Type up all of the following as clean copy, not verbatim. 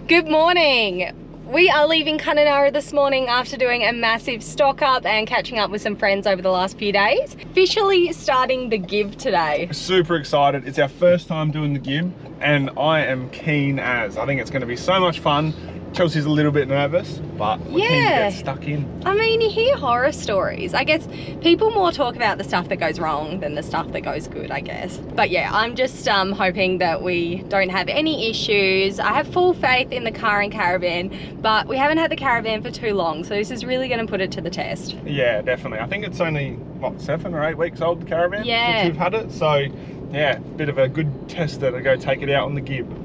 Good morning. We are leaving Kununurra this morning after doing a massive stock up and catching up with some friends over the last few days. Officially starting the Gibb today. Super excited. It's our first time doing the Gibb and I am keen as. I think it's going to be so much fun. Chelsea's a little bit nervous, but we're keen to get stuck in. I mean, you hear horror stories. I guess people more talk about the stuff that goes wrong than the stuff that goes good, I guess. But yeah, I'm just hoping that we don't have any issues. I have full faith in the car and caravan, but we haven't had the caravan for too long, so this is really going to put it to the test. Yeah, definitely. I think it's only, what, 7 or 8 weeks old, the caravan? Yeah. Since we've had it, so yeah, bit of a good tester to go take it out on the Gibb.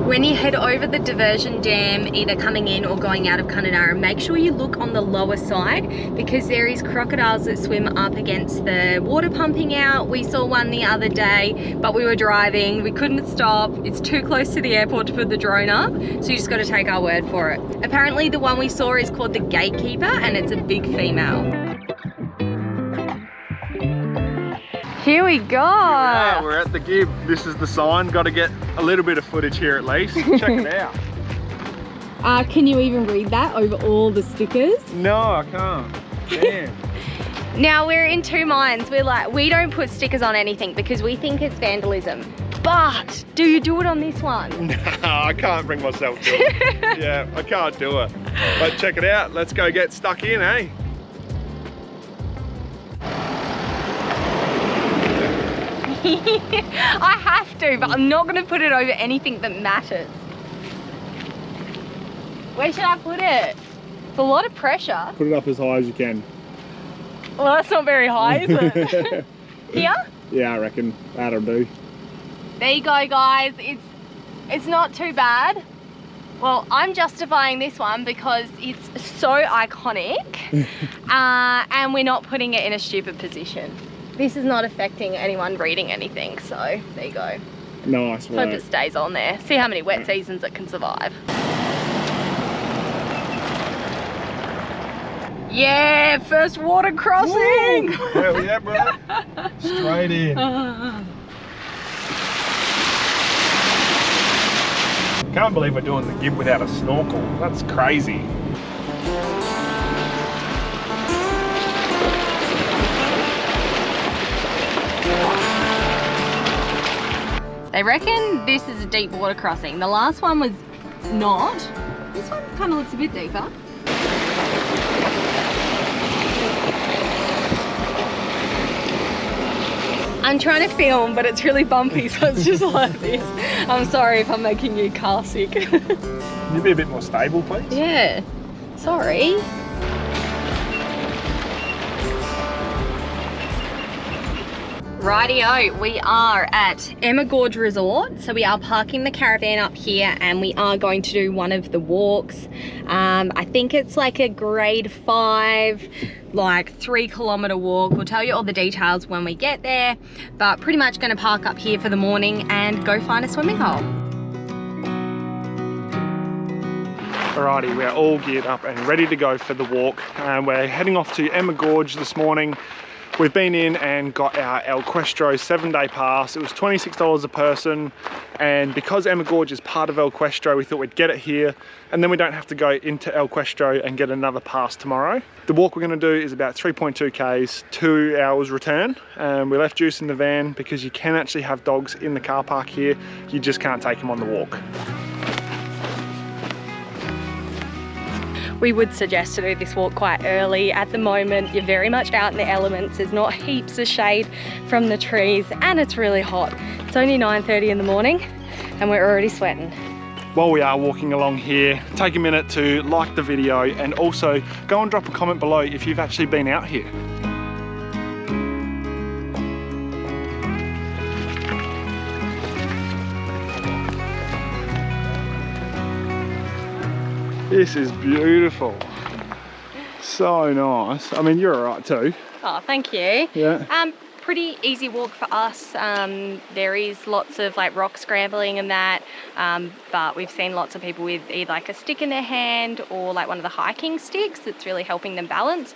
When you head over the diversion dam, either coming in or going out of Kununurra, make sure you look on the lower side because there is crocodiles that swim up against the water pumping out. We saw one the other day, but we were driving, we couldn't stop. It's too close to the airport to put the drone up, so you just got to take our word for it. Apparently the one we saw is called the gatekeeper and it's a big female. Here we go. Yeah, we're at the Gibb. This is the sign. Got to get a little bit of footage here at least. Check it out. Can you even read that over all the stickers? No, I can't. Damn. Now we're in two minds. We're like, we don't put stickers on anything because we think it's vandalism. But do you do it on this one? No, I can't bring myself to it. Yeah, I can't do it. But check it out. Let's go get stuck in, eh? I have to, but I'm not going to put it over anything that matters. Where should I put it? It's a lot of pressure. Put it up as high as you can. Well, that's not very high, is it? Here? Yeah, I reckon that'll do. There you go, guys. It's not too bad. Well, I'm justifying this one because it's so iconic and we're not putting it in a stupid position. This is not affecting anyone reading anything, so there you go. Nice work. Hope it stays on there. See how many wet seasons it can survive. Yeah, first water crossing! Woo! Hell yeah, bro. Straight in. Can't believe we're doing the Gibb without a snorkel. That's crazy. They reckon this is a deep water crossing. The last one was not. This one kind of looks a bit deeper. I'm trying to film, but it's really bumpy, so it's just like this. I'm sorry if I'm making you car sick. Can you be a bit more stable, please? Yeah, sorry. Rightio, we are at Amelia Gorge Resort, so we are parking the caravan up here and we are going to do one of the walks. I think it's like a grade 5, like 3-kilometer walk. We'll tell you all the details when we get there, but pretty much going to park up here for the morning and go find a swimming hole. Alrighty, we're all geared up and ready to go for the walk. We're heading off to Amelia Gorge this morning. We've been in and got our Elquestro 7-day pass. It was $26 a person, and because Amelia Gorge is part of Elquestro, we thought we'd get it here, and then we don't have to go into Elquestro and get another pass tomorrow. The walk we're going to do is about 3.2 k's, 2 hours return. We left Juice in the van because you can actually have dogs in the car park here. You just can't take them on the walk. We would suggest to do this walk quite early. At the moment, you're very much out in the elements. There's not heaps of shade from the trees and it's really hot. It's only 9:30 in the morning and we're already sweating. While we are walking along here, take a minute to like the video and also go and drop a comment below if you've actually been out here. This is beautiful. So nice. I mean, you're all right too. Oh, thank you. Yeah. Pretty easy walk for us. There is lots of like rock scrambling and that, but we've seen lots of people with either like a stick in their hand or like one of the hiking sticks that's really helping them balance,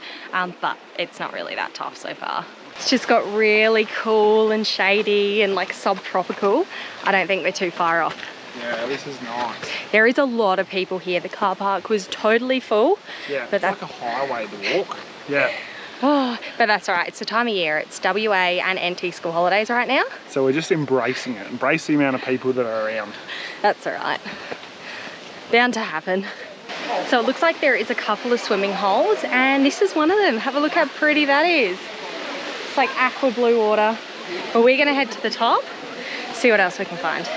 but it's not really that tough so far. It's just got really cool and shady and like subtropical. I don't think we're too far off. Yeah, this is nice. There is a lot of people here. The car park was totally full. Yeah, but it's like a highway to walk. Yeah. Oh, but that's all right. It's the time of year. It's WA and NT school holidays right now. So we're just embracing it. Embrace the amount of people that are around. That's all right. Bound to happen. So it looks like there is a couple of swimming holes, and this is one of them. Have a look how pretty that is. It's like aqua blue water. But we're gonna head to the top, see what else we can find.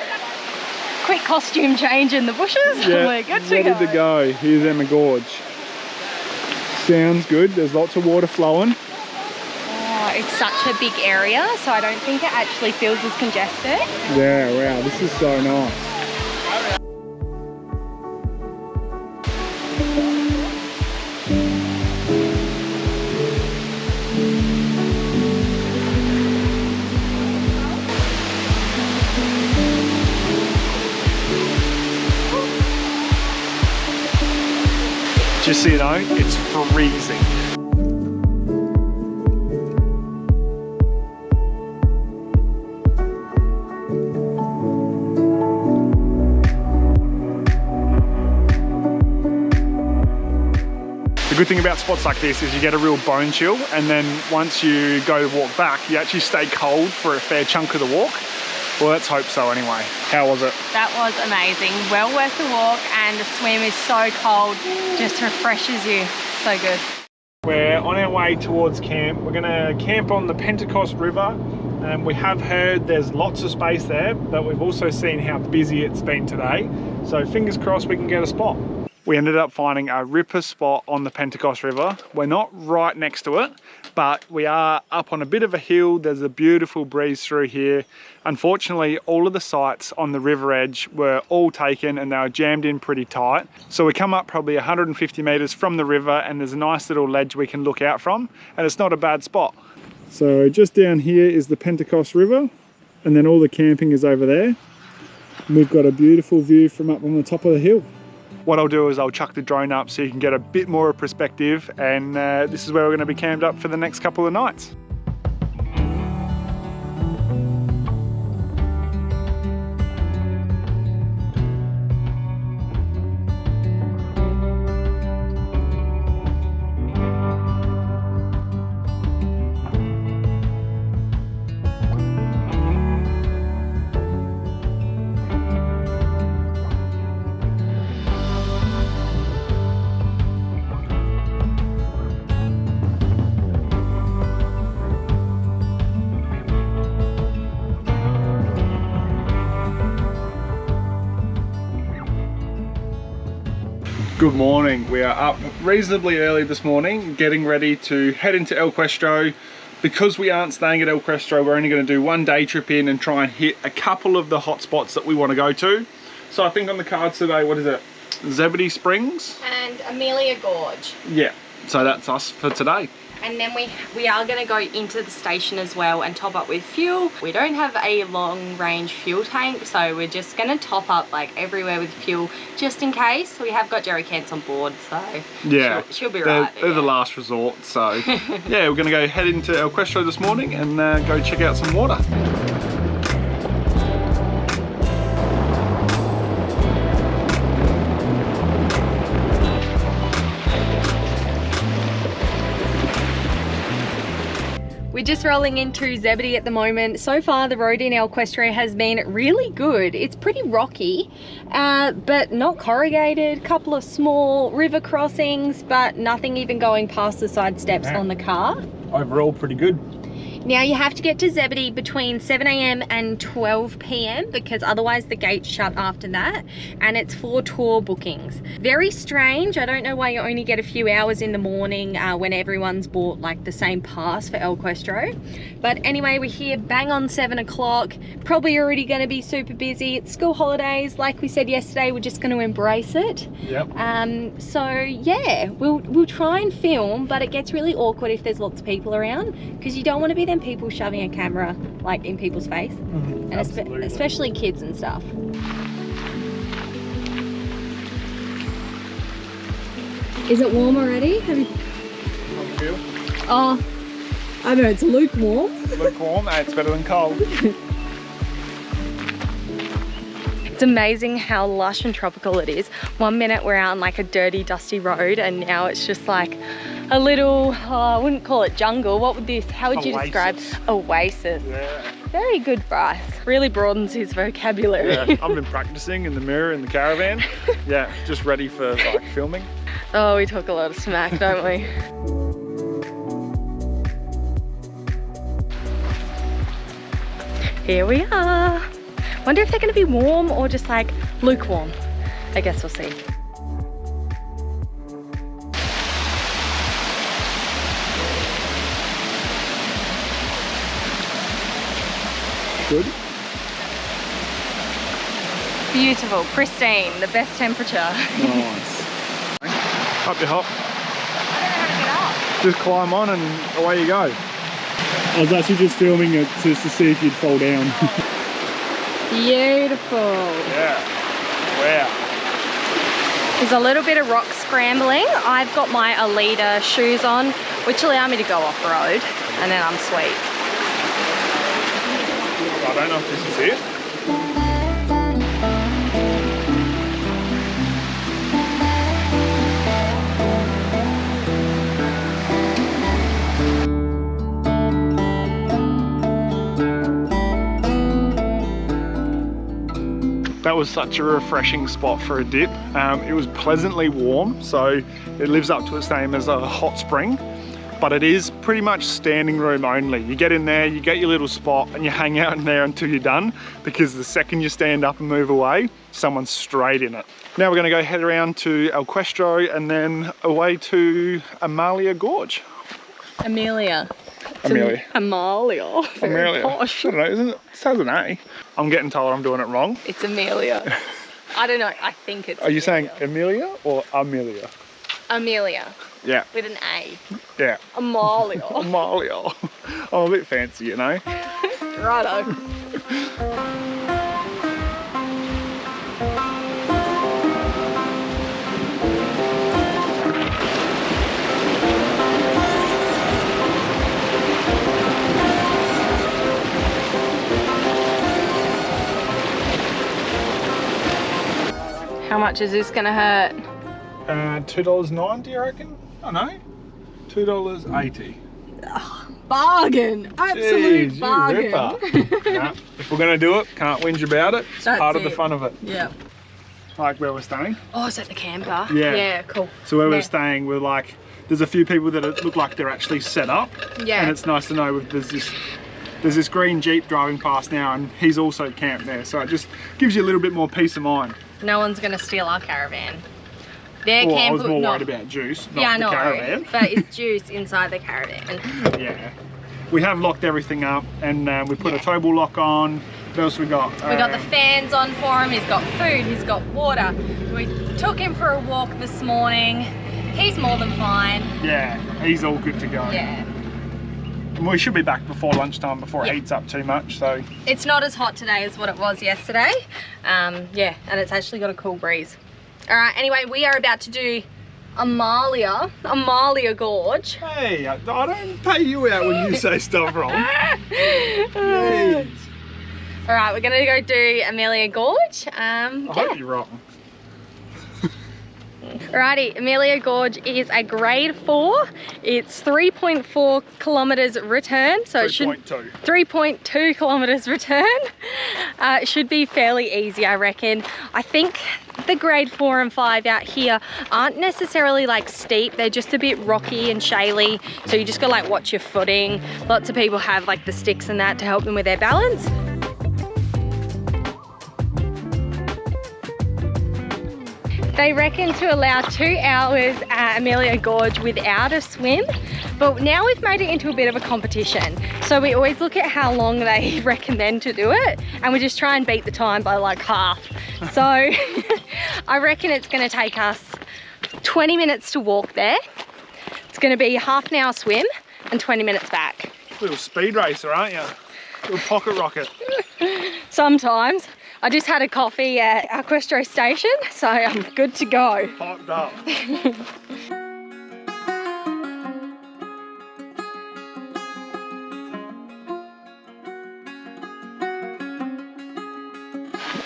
Quick costume change in the bushes. Yeah, We're good to ready to go. Here's Amelia Gorge. Sounds good. There's lots of water flowing. Oh, it's such a big area, so I don't think it actually feels as congested. Yeah, wow, this is so nice. Just so you know, it's freezing. The good thing about spots like this is you get a real bone chill, and then once you go to walk back, you actually stay cold for a fair chunk of the walk. Well, let's hope so anyway. How was it? That was amazing. Well worth the walk, and the swim is so cold, just refreshes you. So good. We're on our way towards camp. We're gonna camp on the Pentecost River, and we have heard there's lots of space there, but we've also seen how busy it's been today. So fingers crossed we can get a spot. We ended up finding a ripper spot on the Pentecost River. We're not right next to it, but we are up on a bit of a hill. There's a beautiful breeze through here. Unfortunately, all of the sites on the river edge were all taken and they were jammed in pretty tight. So we come up probably 150 meters from the river, and there's a nice little ledge we can look out from, and it's not a bad spot. So just down here is the Pentecost River, and then all the camping is over there. And we've got a beautiful view from up on the top of the hill. What I'll do is I'll chuck the drone up so you can get a bit more of perspective, and this is where we're going to be camped up for the next couple of nights. Good morning. We are up reasonably early this morning, getting ready to head into Elquestro. Because we aren't staying at Elquestro, we're only going to do one day trip in and try and hit a couple of the hot spots that we want to go to. So I think on the cards today, what is it? Zebedee Springs? And Amelia Gorge. Yeah, so that's us for today. And then we are going to go into the station as well and top up with fuel. We don't have a long range fuel tank, so we're just going to top up like everywhere with fuel just in case. We have got jerry cans on board, so yeah, she'll be right. They're the last resort, so yeah, we're going to go head into Elquestro this morning and go check out some water. We're just rolling into Zebedee at the moment. So far the road in Elquestro has been really good. It's pretty rocky, but not corrugated. Couple of small river crossings, but nothing even going past the side steps on the car. Overall pretty good. Now you have to get to Zebedee between 7 AM and 12 PM because otherwise the gates shut after that, and it's for tour bookings. Very strange. I don't know why you only get a few hours in the morning when everyone's bought like the same pass for Elquestro. But anyway, we're here bang on 7 o'clock. Probably already going to be super busy. It's school holidays. Like we said yesterday, we're just going to embrace it. Yep. So yeah, we'll try and film, but it gets really awkward if there's lots of people around because you don't want to be them people shoving a camera like in people's face, and especially kids and stuff. Is it warm already? Have you? Oh, I don't know. It's lukewarm. Lukewarm. It's better than cold. It's amazing how lush and tropical it is. 1 minute we're out on like a dirty, dusty road, and now it's just like a little, I wouldn't call it jungle. What would this, how would you describe? Oasis. Yeah. Very good, Bryce. Really broadens his vocabulary. Yeah, I've been practicing in the mirror in the caravan. Yeah, just ready for like filming. Oh, we talk a lot of smack, don't we? Here we are. Wonder if they're gonna be warm or just like lukewarm. I guess we'll see. Good. Beautiful, pristine, the best temperature. Nice. Up you hop. I don't know how to get up. Just climb on and away you go. I was actually just filming it just to see if you'd fall down. Beautiful. Yeah. Wow. There's a little bit of rock scrambling. I've got my Alita shoes on, which allow me to go off-road, and then I'm sweet. I don't know if this is it. That was such a refreshing spot for a dip. It was pleasantly warm, so it lives up to its name as a hot spring, but it is pretty much standing room only. You get in there, you get your little spot, and you hang out in there until you're done, because the second you stand up and move away, someone's straight in it. Now we're gonna go head around to Elquestro and then away to Amelia Gorge. Amelia. Amelia. Amalia. Very Amelia. posh. I don't know, isn't it? It says an A. I'm getting told I'm doing it wrong. It's Amelia. I don't know, I think it's Are you Amelia. saying Amelia or Amelia? Amelia. Yeah. With an A. Yeah. Amalia. Amelia. I'm a bit fancy, you know. Righto. How much is this gonna hurt? $2.90, I reckon. I know. $2.80. Bargain! Absolute Jeez, bargain. You ripper. Nah, if we're gonna do it, can't whinge about it. It's That's part of the it. fun of it. Yeah. Like where we're staying. Oh, is that the camper? Yeah. Yeah, cool. So where Yeah. we're staying, we're like, there's a few people that look like they're actually set up. Yeah. And it's nice to know there's this green Jeep driving past now, and he's also camped there. So it just gives you a little bit more peace of mind. No one's gonna steal our caravan. Their Well, I camper, was more worried about Juice, not yeah, I the know, caravan. but it's Juice inside the caravan. Yeah. We have locked everything up, and we put a tow ball lock on. What else we got? We got the fans on for him, he's got food, he's got water. We took him for a walk this morning. He's more than fine. Yeah, he's all good to go. Yeah. And we should be back before lunchtime, before it Yeah. heats up too much, so. It's not as hot today as what it was yesterday. Yeah, and it's actually got a cool breeze. All right, anyway, we are about to do Amelia Gorge. Hey, I don't pay you out when you say stuff wrong. Jeez. All right, we're gonna go do Amelia Gorge. I hope you're wrong. Alrighty, Amelia Gorge is a grade 4. It's 3.4 kilometers return, so it should 3.2 kilometers return. It should be fairly easy, I reckon. I think the grade 4 and 5 out here aren't necessarily like steep, they're just a bit rocky and shaly, so you just gotta like watch your footing. Lots of people have like the sticks and that to help them with their balance. They reckon to allow 2 hours at Amelia Gorge without a swim, but now we've made it into a bit of a competition. So we always look at how long they recommend to do it, and we just try and beat the time by like half. So I reckon it's gonna take us 20 minutes to walk there. It's gonna be half an hour swim and 20 minutes back. Little speed racer, aren't you? Little pocket rocket. Sometimes. I just had a coffee at Elquestro Station, so I'm good to go. Popped up.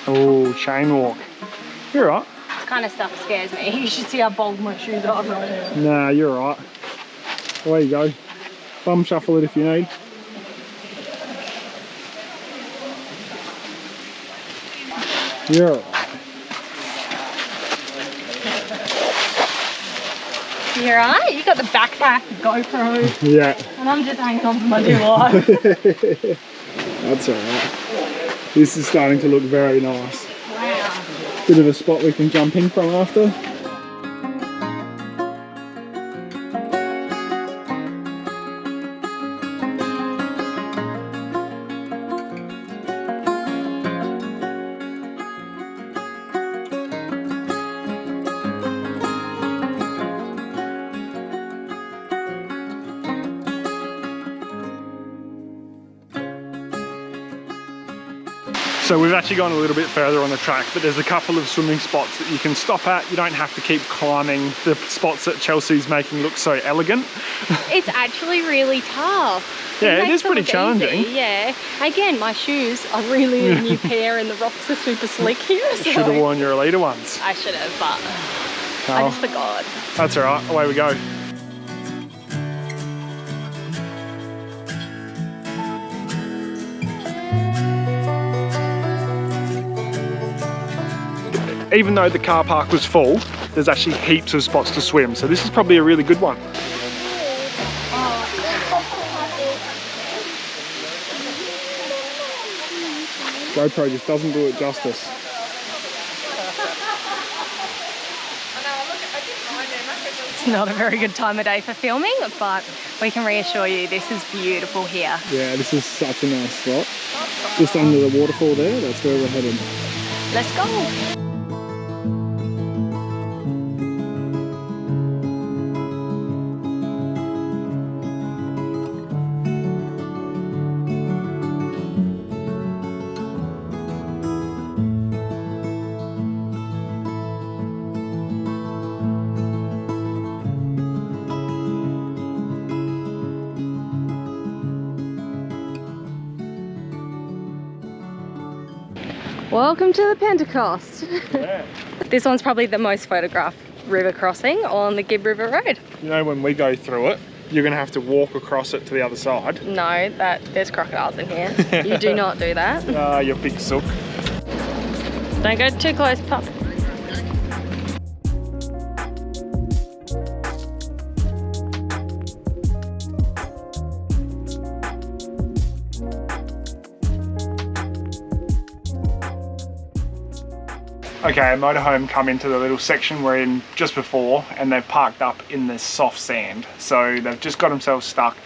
Oh little chain walk. You're right. This kind of stuff scares me. You should see how bold my shoes are right now. Nah, you're right. Away you go. Bum shuffle it if you need. You're right. You alright? You got the backpack, the GoPro. Yeah. And I'm just hanging on for my dear life. That's alright. This is starting to look very nice. Wow. Bit of a spot we can jump in from after. So we've actually gone a little bit further on the track, but there's a couple of swimming spots that you can stop at. You don't have to keep climbing the spots that Chelsea's making look so elegant. It's actually really tough. Yeah, it is pretty challenging. Easy, yeah. Again, my shoes are really a new pair and the rocks are super slick here. So Should have worn your Elite ones. I should have, but I just forgot. That's all right, away we go. Even though the car park was full, there's actually heaps of spots to swim, so this is probably a really good one. GoPro just doesn't do it justice. It's not a very good time of day for filming, but we can reassure you this is beautiful here. Yeah, this is such a nice spot. Just under the waterfall there, that's where we're headed. Let's go. Welcome to the Pentecost. Yeah. This one's probably the most photographed river crossing on the Gibb River Road. You know, when we go through it, you're going to have to walk across it to the other side. No, there's crocodiles in here. You do not do that. Ah, you big sook. Don't go too close, pup. Okay, a motorhome come into the little section we're in just before, and they've parked up in this soft sand. So they've just got themselves stuck.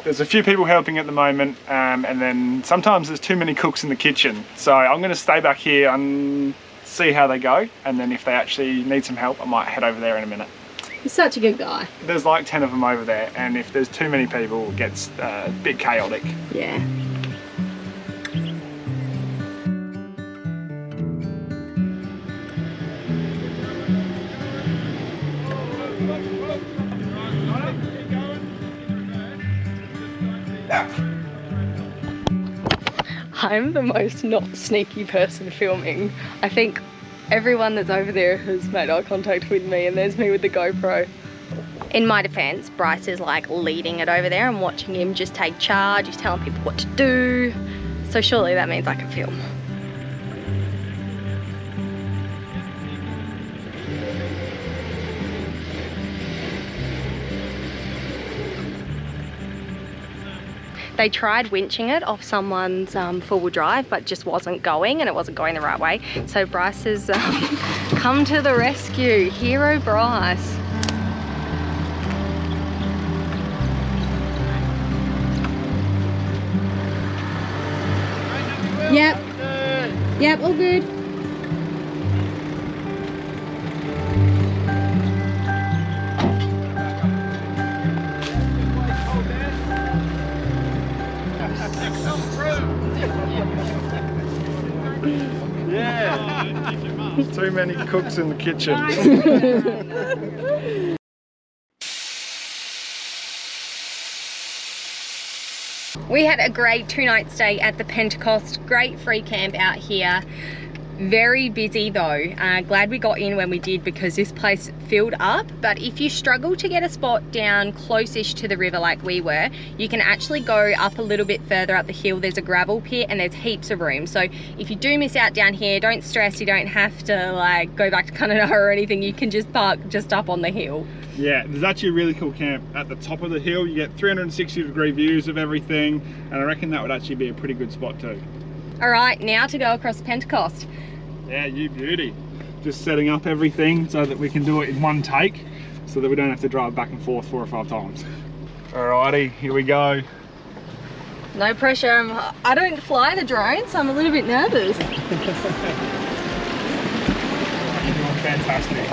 There's a few people helping at the moment, and then sometimes there's too many cooks in the kitchen. So I'm going to stay back here and see how they go, and then if they actually need some help, I might head over there in a minute. He's such a good guy. There's like 10 of them over there, and if there's too many people, it gets a bit chaotic. Yeah. I'm the most not sneaky person filming. I think everyone that's over there has made eye contact with me, and there's me with the GoPro. In my defense, Bryce is like leading it over there. I'm watching him just take charge. He's telling people what to do. So surely that means I can film. They tried winching it off someone's four-wheel drive, but just wasn't going, and it wasn't going the right way. So Bryce has come to the rescue. Hero Bryce. Yep, all good. Too many cooks in the kitchen. We had a great 2-night stay at the Pentecost. Great free camp out here. Very busy though. Glad we got in when we did because this place filled up. But if you struggle to get a spot down close-ish to the river like we were, you can actually go up a little bit further up the hill. There's a gravel pit and there's heaps of room. So if you do miss out down here, don't stress. You don't have to like go back to Kununurra or anything. You can just park just up on the hill. Yeah, there's actually a really cool camp at the top of the hill. You get 360-degree views of everything, and I reckon that would actually be a pretty good spot too. All right, now to go across Pentecost. Yeah, you beauty. Just setting up everything so that we can do it in one take, so that we don't have to drive back and forth 4 or 5 times. Alrighty, here we go. No pressure. I don't fly the drone, so I'm a little bit nervous. You're doing fantastic.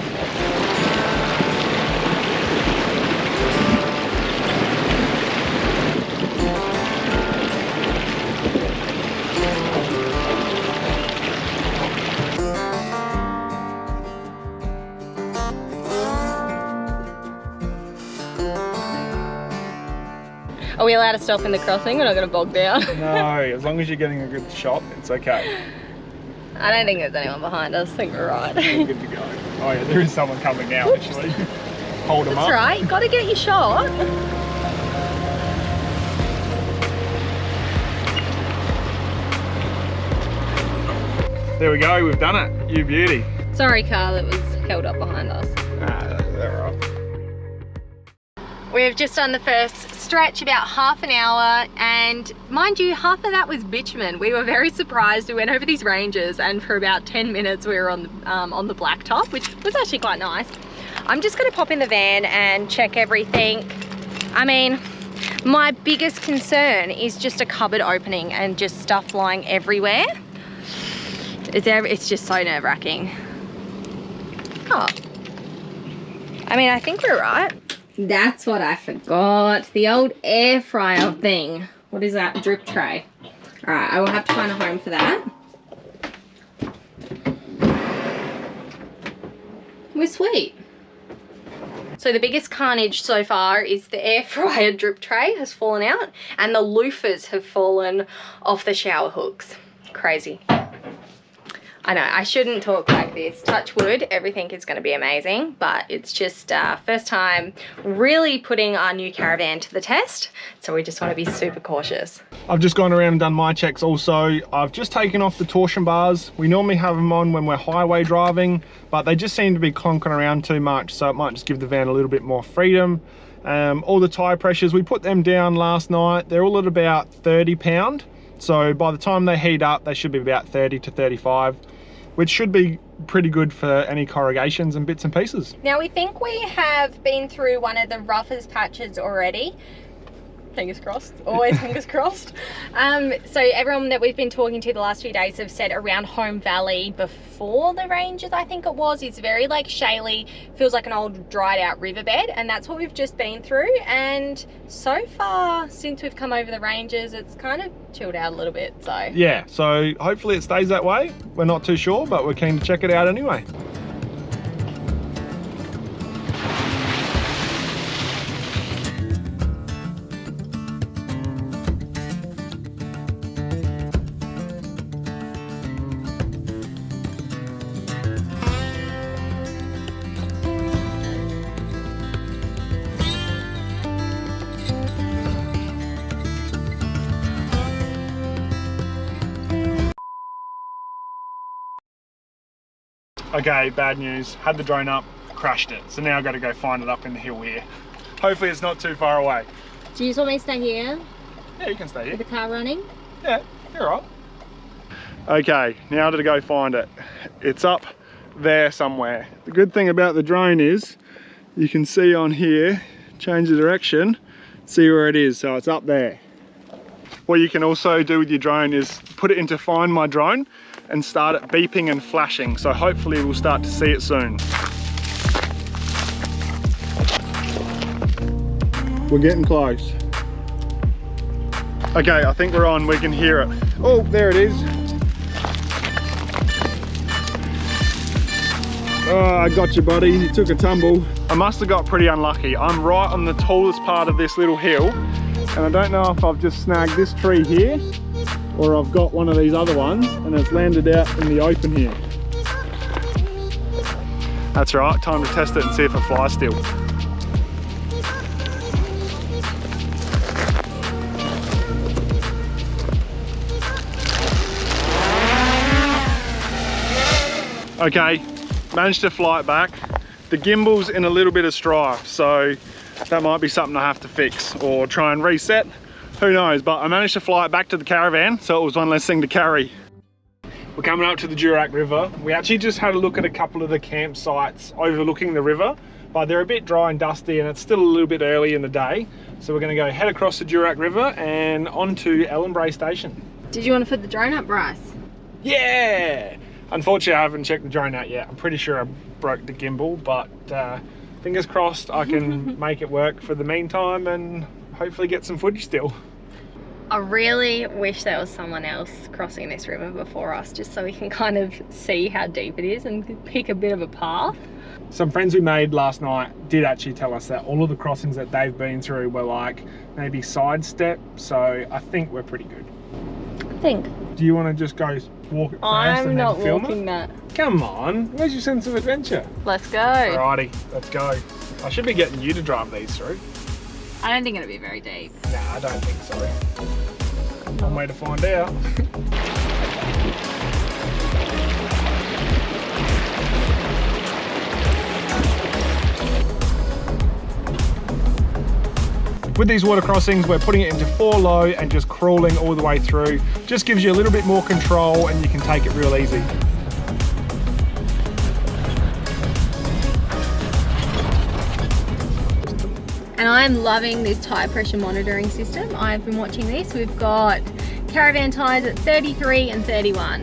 Are we allowed to stop in the crossing? We're not going to bog down. No, as long as you're getting a good shot, it's okay. I don't think there's anyone behind us. I think we're right. We're good to go. Oh yeah, there is someone coming now. Oops. Actually. Hold them up. That's right, you got to get your shot. There we go, we've done it. You beauty. Sorry, car that was held up behind us. Nah, they're all right. We've just done the first stretch, about half an hour, and mind you, half of that was bitumen. We were very surprised. We went over these ranges, and for about 10 minutes we were on the blacktop, which was actually quite nice. I'm just going to pop in the van and check everything. I mean, my biggest concern is just a cupboard opening and just stuff lying everywhere. It's just so nerve-wracking. Oh, I mean, I think we're right. That's what I forgot. The old air fryer thing. What is that? Drip tray. All right, I will have to find a home for that. We're sweet. So the biggest carnage so far is the air fryer drip tray has fallen out and the loofahs have fallen off the shower hooks. Crazy. I know, I shouldn't talk like this. Touch wood, everything is going to be amazing, but it's just first time really putting our new caravan to the test, so we just want to be super cautious. I've just gone around and done my checks also. I've just taken off the torsion bars. We normally have them on when we're highway driving, but they just seem to be clonking around too much, so it might just give the van a little bit more freedom. All the tyre pressures, we put them down last night. They're all at about 30 pound. So by the time they heat up, they should be about 30 to 35, which should be pretty good for any corrugations and bits and pieces. Now we think we have been through one of the roughest patches already. Fingers crossed, always fingers crossed. So everyone that we've been talking to the last few days have said around Home Valley before the ranges, I think it was, it's very like shaly, feels like an old dried out riverbed, and that's what we've just been through. And so far since we've come over the ranges, it's kind of chilled out a little bit. So yeah, so hopefully it stays that way. We're not too sure, but we're keen to check it out anyway. Okay, bad news. Had the drone up, crashed it. So now I've got to go find it up in the hill here. Hopefully it's not too far away. do you just want me to stay here? Yeah, you can stay here. With the car running? Yeah, you're right. Okay, now to go find it. It's up there somewhere. The good thing about the drone is you can see on here, change the direction, see where it is. So it's up there. What you can also do with your drone is put it into Find My Drone and start it beeping and flashing. So hopefully we'll start to see it soon. We're getting close. Okay, I think we're on, we can hear it. Oh, there it is. Oh, I got you, buddy. You took a tumble. I must have got pretty unlucky. I'm right on the tallest part of this little hill, and I don't know if I've just snagged this tree here or I've got one of these other ones and it's landed out in the open here. That's right, time to test it and see if it flies still. Okay, managed to fly it back. The gimbal's in a little bit of strife, so that might be something I have to fix or try and reset. Who knows, but I managed to fly it back to the caravan, so it was one less thing to carry. We're coming up to the Durack River. We actually just had a look at a couple of the campsites overlooking the river, but they're a bit dry and dusty and it's still a little bit early in the day. So we're gonna go head across the Durack River and onto Ellenbrae Station. Did you want to put the drone up, Bryce? Yeah! Unfortunately, I haven't checked the drone out yet. I'm pretty sure I broke the gimbal, but fingers crossed I can make it work for the meantime and hopefully get some footage still. I really wish there was someone else crossing this river before us, just so we can kind of see how deep it is and pick a bit of a path. Some friends we made last night did actually tell us that all of the crossings that they've been through were like maybe sidestep, so I think we're pretty good. I think. Do you want to just go walk it first I'm and not then film walking it? that. Come on, where's your sense of adventure? Let's go. Alrighty, let's go. I should be getting you to drive these through. I don't think it'll be very deep. Nah, I don't think so. One way to find out. With these water crossings, we're putting it into 4 low and just crawling all the way through. Just gives you a little bit more control and you can take it real easy. And I'm loving this tyre pressure monitoring system. I've been watching this. We've got caravan tyres at 33 and 31.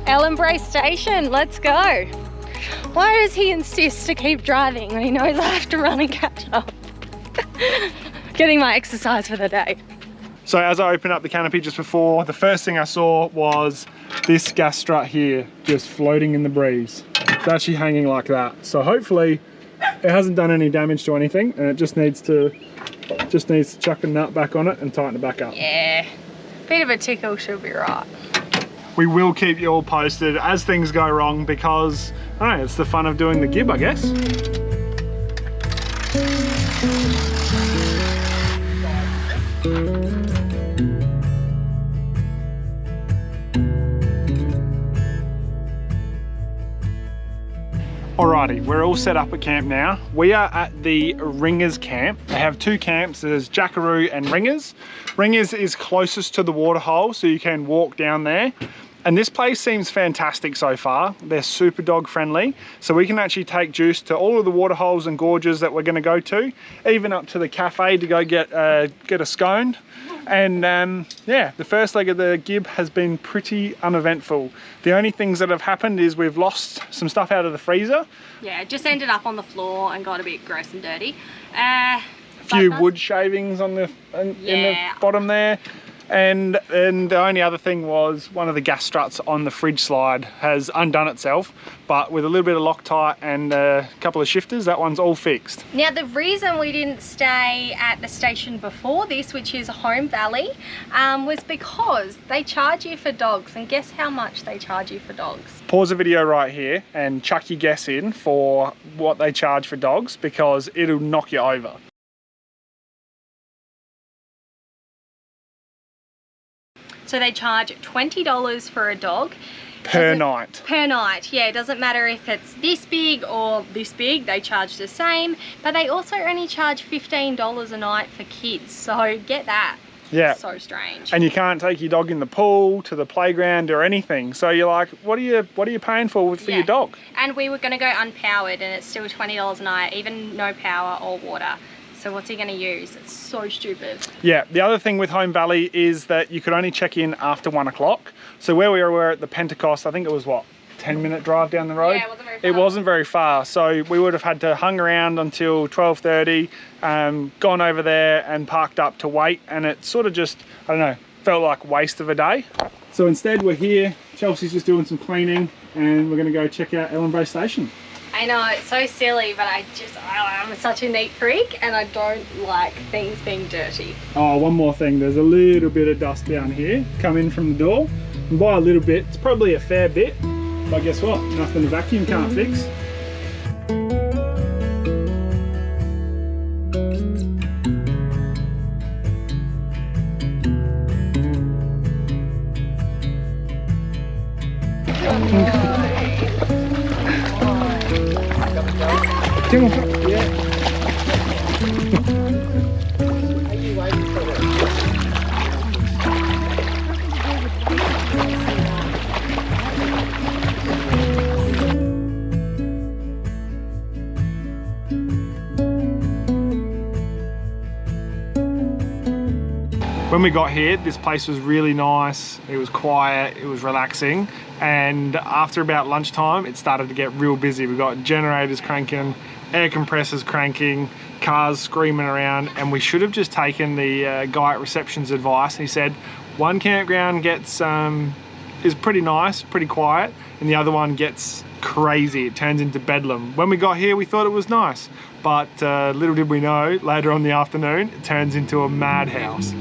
Ellenbrae Station, let's go. Why does he insist to keep driving when he knows I have to run and catch up? Getting my exercise for the day. So as I opened up the canopy just before, the first thing I saw was this gas strut here just floating in the breeze. It's actually hanging like that. So hopefully it hasn't done any damage to anything and it just needs to chuck a nut back on it and tighten it back up. Yeah, bit of a tickle should be right. We will keep you all posted as things go wrong because, I don't know, it's the fun of doing the Gibb, I guess. Alrighty, we're all set up at camp now. We are at the Ringers camp. They have 2 camps, there's Jackaroo and Ringers. Ringers is closest to the waterhole, so you can walk down there. And this place seems fantastic so far. They're super dog friendly. So we can actually take Juice to all of the waterholes and gorges that we're gonna go to, even up to the cafe to go get a scone. And yeah, the first leg of the Gibb has been pretty uneventful. The only things that have happened is we've lost some stuff out of the freezer. Yeah, it just ended up on the floor and got a bit gross and dirty. A few wood shavings on in the bottom there. And the only other thing was one of the gas struts on the fridge slide has undone itself, but with a little bit of Loctite and a couple of shifters, that one's all fixed. Now the reason we didn't stay at the station before this, which is Home Valley, was because they charge you for dogs, and guess how much they charge you for dogs? Pause the video right here and chuck your guess in for what they charge for dogs because it'll knock you over. So they charge $20 for a dog. Per night. Per night, yeah. It doesn't matter if it's this big or this big, they charge the same. But they also only charge $15 a night for kids. So get that. Yeah. So strange. And you can't take your dog in the pool, to the playground or anything. So you're like, what are you paying for your dog? And we were gonna go unpowered and it's still $20 a night, even no power or water. So what's he going to use? It's so stupid. Yeah, the other thing with Home Valley is that you could only check in after 1 o'clock. So where we were at the Pentecost, I think it was what, 10-minute drive down the road? Yeah, it wasn't very far. It wasn't very far. So we would have had to hung around until 12:30, gone over there and parked up to wait. And it sort of just, I don't know, felt like a waste of a day. So instead we're here, Chelsea's just doing some cleaning and we're going to go check out Ellenbrae Station. I know, it's so silly, but I'm such a neat freak and I don't like things being dirty. Oh, one more thing, there's a little bit of dust down here, come in from the door. And by a little bit, it's probably a fair bit, but guess what? Nothing a vacuum can't fix. Come on, yeah. Are you waiting for it? When we got here, this place was really nice. It was quiet, it was relaxing. And after about lunchtime, it started to get real busy. We got generators cranking, air compressors cranking, cars screaming around, and we should have just taken the guy at reception's advice. He said one campground is pretty nice, pretty quiet, and the other one gets crazy. It turns into bedlam. When we got here, we thought it was nice, but little did we know, later on in the afternoon, it turns into a madhouse.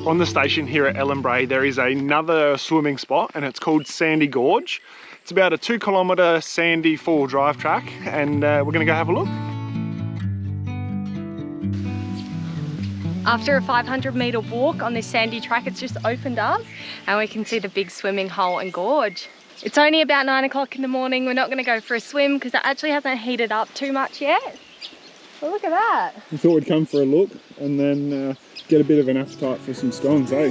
On the station here at Ellenbrae, there is another swimming spot and it's called Sandy Gorge. It's about a 2 kilometre sandy 4-wheel drive track, and we're gonna go have a look. After a 500-metre walk on this sandy track, it's just opened up and we can see the big swimming hole and gorge. It's only about 9 o'clock in the morning. We're not gonna go for a swim because it actually hasn't heated up too much yet. Well, look at that. We thought we'd come for a look and then get a bit of an appetite for some scones, eh?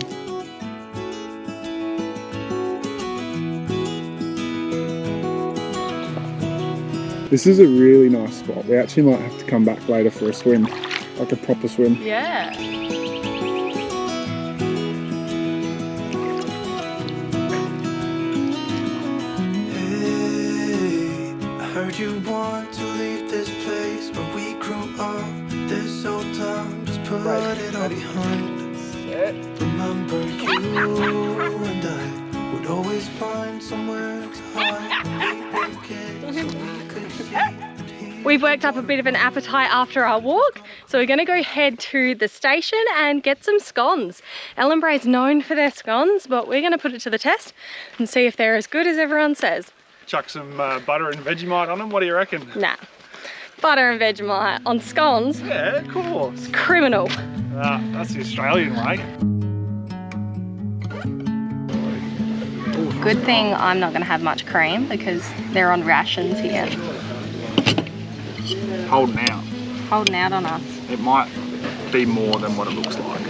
This is a really nice spot. We actually might have to come back later for a swim, like a proper swim. Yeah. Hey, I heard you want to leave this place where we grew up. This old town, just put it all behind. Remember you and I would always find somewhere to hide. We've worked up a bit of an appetite after our walk, so we're gonna go head to the station and get some scones. Ellenbrae is known for their scones, but we're gonna put it to the test and see if they're as good as everyone says. Chuck some butter and Vegemite on them, what do you reckon? Nah. Butter and Vegemite on scones? Yeah, of course. It's criminal. That's the Australian way. Good thing I'm not gonna have much cream because they're on rations here. Holding out. Holding out on us. It might be more than what it looks like.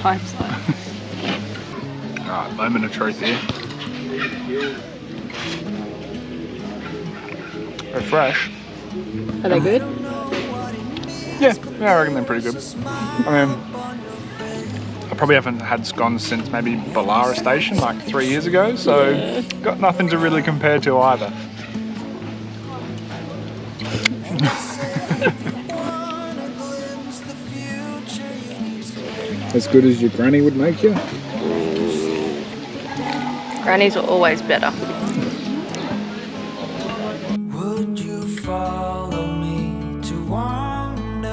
Hope so. Alright, moment of truth here. They're fresh. Are they good? Yeah, I reckon they're pretty good. I mean, I probably haven't had scones since maybe Walla Station, like 3 years ago, so got nothing to really compare to either. As good as your granny would make you? Grannies are always better. Would you follow me to wonders?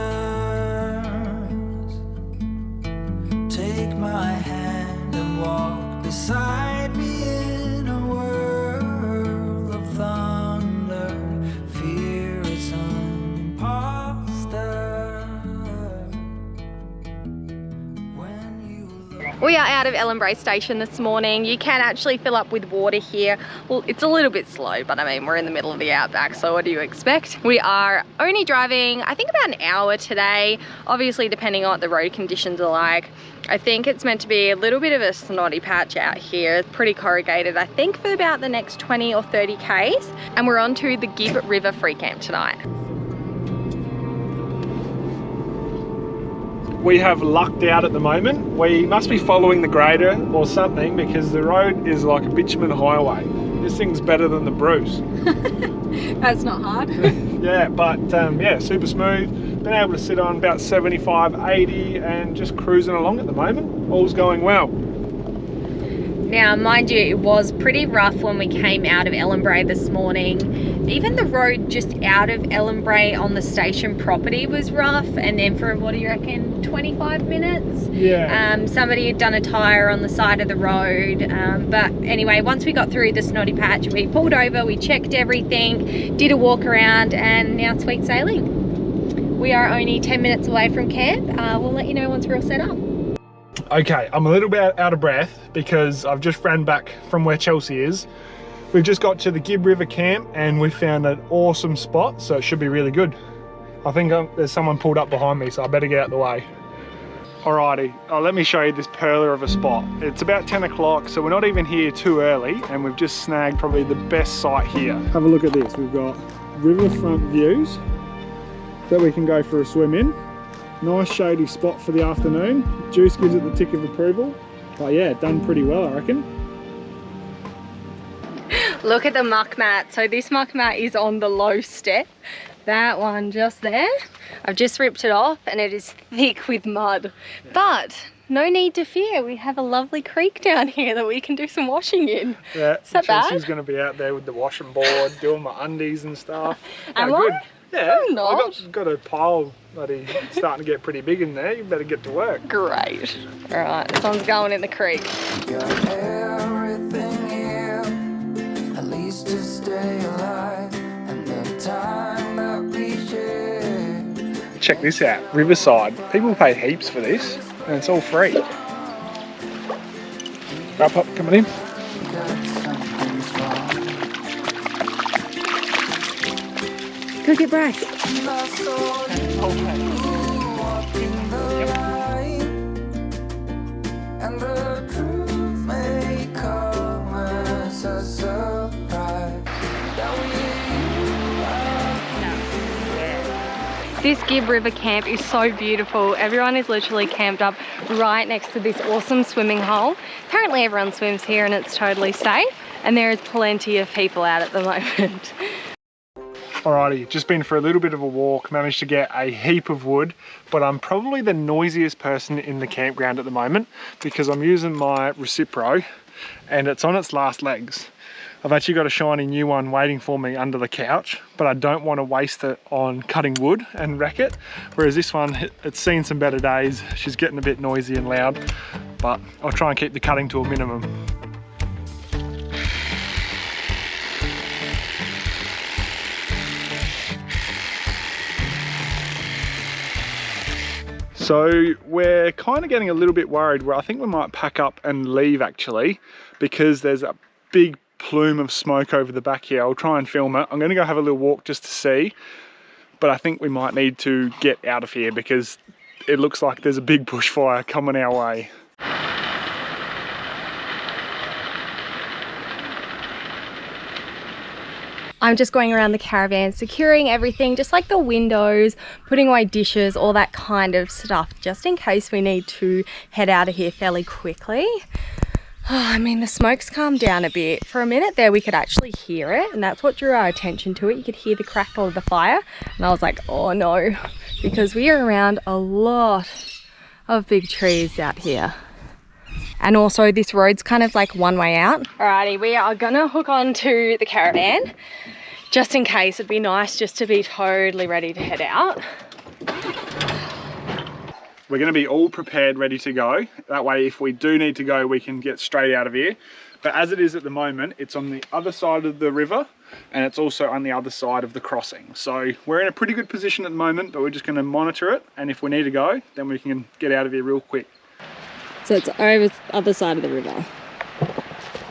Take my hand and walk beside me in a world of thunder. Fear is an imposter. When you look. We are out of Ellenbrae Station this morning. You can actually fill up with water here. Well, it's a little bit slow, but I mean, we're in the middle of the outback, so what do you expect? We are only driving, I think, about an hour today, obviously depending on what the road conditions are like. I think it's meant to be a little bit of a snotty patch out here. It's pretty corrugated, I think, for about the next 20 or 30 Ks. And we're on to the Gibb River free camp tonight. We have lucked out at the moment. We must be following the grader or something because the road is like a bitumen highway. This thing's better than the Bruce. That's not hard. Yeah, but yeah, super smooth. been able to sit on about 75, 80 and just cruising along at the moment. All's going well. Now, mind you, it was pretty rough when we came out of Ellenbrae this morning. Even the road just out of Ellenbrae on the station property was rough, and then for, what do you reckon, 25 minutes? Yeah. Somebody had done a tyre on the side of the road. But anyway, once we got through the snotty patch, we pulled over, we checked everything, did a walk around, and now sweet sailing. We are only 10 minutes away from camp. We'll let you know once we're all set up. Okay, I'm a little bit out of breath because I've just ran back from where Chelsea is. We've just got to the Gibb River camp and we found an awesome spot, so it should be really good. I think there's someone pulled up behind me, so I better get out the way. Alrighty, let me show you this perler of a spot. It's about 10 o'clock, so we're not even here too early, and we've just snagged probably the best site here. Have a look at this. We've got riverfront views that we can go for a swim in. Nice shady spot for the afternoon. Juice gives it the tick of approval. But yeah, done pretty well, I reckon. Look at the muck mat. So this muck mat is on the low step. That one just there. I've just ripped it off and it is thick with mud. But no need to fear. We have a lovely creek down here that we can do some washing in. Yeah, is that bad? Chelsea's going to be out there with the washing board, doing my undies and stuff. Am good. I? Yeah, I'm not. I've got a pile bloody starting to get pretty big in there. You better get to work. Great. All right, this one's going in the creek. Got everything here, at least to stay alive, and the time that we share. Check this out, Riverside. People pay heaps for this, and it's all free. Wrap up coming in. Go get Bryce. And the truth may come as a surprise. This Gibb River camp is so beautiful. Everyone is literally camped up right next to this awesome swimming hole. Apparently everyone swims here and it's totally safe. And there is plenty of people out at the moment. Alrighty, just been for a little bit of a walk, managed to get a heap of wood, but I'm probably the noisiest person in the campground at the moment because I'm using my Recipro and it's on its last legs. I've actually got a shiny new one waiting for me under the couch, but I don't want to waste it on cutting wood and wreck it. Whereas this one, it's seen some better days. She's getting a bit noisy and loud, but I'll try and keep the cutting to a minimum. So we're kind of getting a little bit worried where I think we might pack up and leave actually, because there's a big plume of smoke over the back here. I'll try and film it. I'm going to go have a little walk just to see, but I think we might need to get out of here because it looks like there's a big bushfire coming our way. I'm just going around the caravan, securing everything, just like the windows, putting away dishes, all that kind of stuff, just in case we need to head out of here fairly quickly. Oh, I mean, the smoke's calmed down a bit. For a minute there, we could actually hear it, and that's what drew our attention to it. You could hear the crackle of the fire, and I was like, oh no, because we are around a lot of big trees out here. And also this road's kind of like one way out. Alrighty, we are gonna hook on to the caravan just in case. It'd be nice just to be totally ready to head out. We're gonna be all prepared, ready to go. That way, if we do need to go, we can get straight out of here. But as it is at the moment, it's on the other side of the river and it's also on the other side of the crossing. So we're in a pretty good position at the moment, but we're just gonna monitor it. And if we need to go, then we can get out of here real quick. So it's over the other side of the river.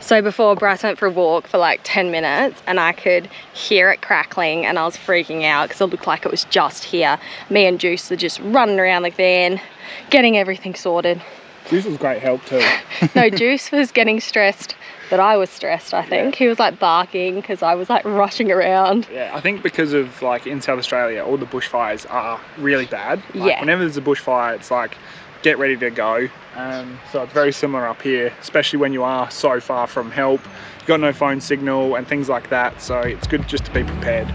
So before, Bryce went for a walk for like 10 minutes and I could hear it crackling and I was freaking out because it looked like it was just here. Me and Juice were just running around the van, getting everything sorted. Juice was great help too. No, Juice was getting stressed that I was stressed, I think. Yeah. He was like barking because I was like rushing around. Yeah, I think because of like in South Australia, all the bushfires are really bad. Like, yeah. Whenever there's a bushfire, it's like, get ready to go. So it's very similar up here, especially when you are so far from help. You've got no phone signal and things like that, so it's good just to be prepared.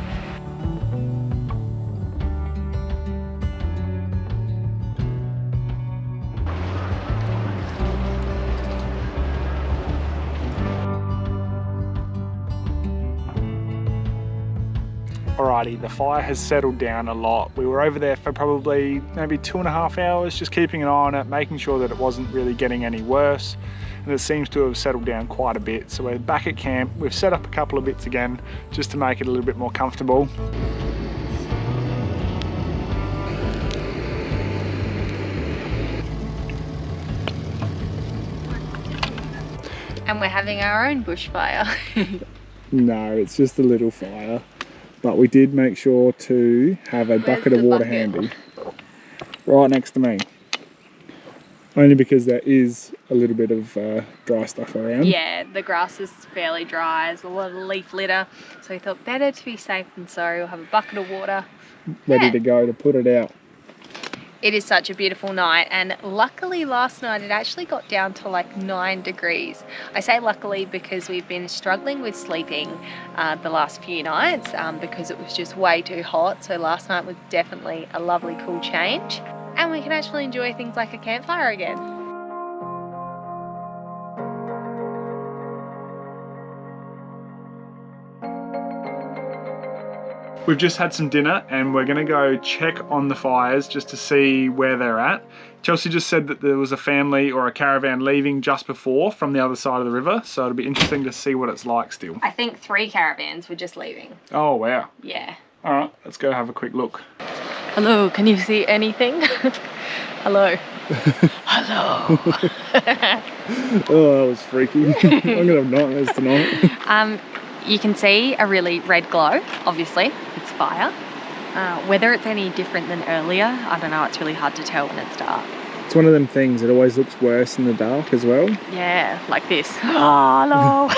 Alrighty, the fire has settled down a lot. We were over there for probably maybe 2.5 hours, just keeping an eye on it, making sure that it wasn't really getting any worse. And it seems to have settled down quite a bit. So we're back at camp. We've set up a couple of bits again, just to make it a little bit more comfortable. And we're having our own bushfire. No, it's just a little fire. But we did make sure to have a bucket of water handy. Right next to me. Only because there is a little bit of dry stuff around. Yeah, the grass is fairly dry. There's a lot of leaf litter. So we thought better to be safe than sorry. We'll have a bucket of water. Ready to go to put it out. It is such a beautiful night, and luckily last night it actually got down to like 9 degrees. I say luckily because we've been struggling with sleeping the last few nights because it was just way too hot. So last night was definitely a lovely cool change, and we can actually enjoy things like a campfire again. We've just had some dinner and we're gonna go check on the fires just to see where they're at. Chelsea just said that there was a family or a caravan leaving just before from the other side of the river, so it'll be interesting to see what it's like still. I think 3 caravans were just leaving. Oh wow. Yeah. All right, let's go have a quick look. Hello, can you see anything? Hello. Hello. Oh, that was freaky. I'm gonna have nightmares tonight. You can see a really red glow, obviously, it's fire. Whether it's any different than earlier, I don't know, it's really hard to tell when it's dark. It's one of them things, it always looks worse in the dark as well. Yeah, like this. Hello.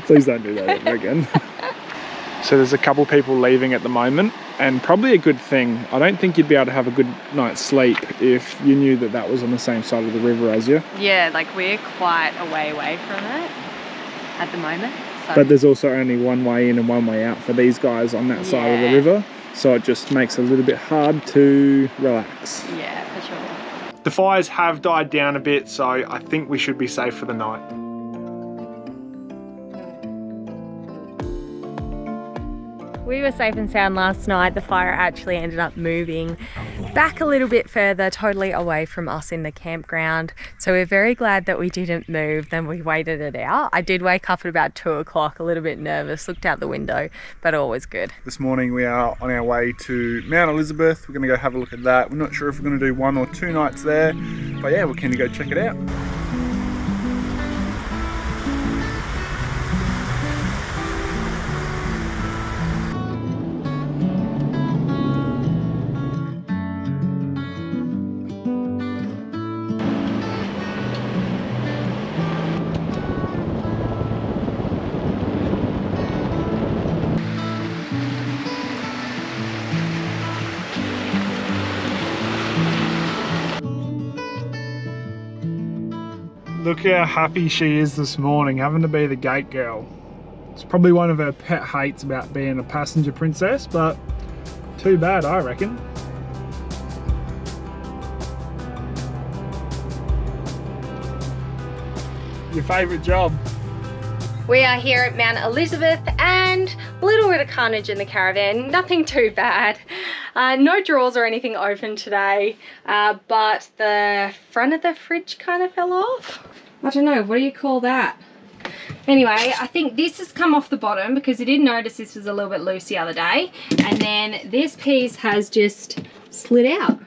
Please don't do that ever again. So there's a couple people leaving at the moment, and probably a good thing. I don't think you'd be able to have a good night's sleep if you knew that that was on the same side of the river as you. Yeah, like we're quite a way away from it at the moment. So. But there's also only one way in and one way out for these guys on that side of the river, so it just makes it a little bit hard to relax. Yeah, for sure. The fires have died down a bit, so I think we should be safe for the night. We were safe and sound last night. The fire actually ended up moving back a little bit further, totally away from us in the campground. So we're very glad that we didn't move, then we waited it out. I did wake up at about 2 o'clock, a little bit nervous, looked out the window, but all was good. This morning we are on our way to Mount Elizabeth. We're gonna go have a look at that. We're not sure if we're gonna do 1 or 2 nights there, but yeah, we're keen to go check it out. Look how happy she is this morning, having to be the gate girl. It's probably one of her pet hates about being a passenger princess, but too bad, I reckon. Your favourite job? We are here at Mount Elizabeth and a little bit of carnage in the caravan, nothing too bad. No drawers or anything open today, but the front of the fridge kind of fell off. I don't know, what do you call that? Anyway, I think this has come off the bottom because I did notice this was a little bit loose the other day. And then this piece has just slid out.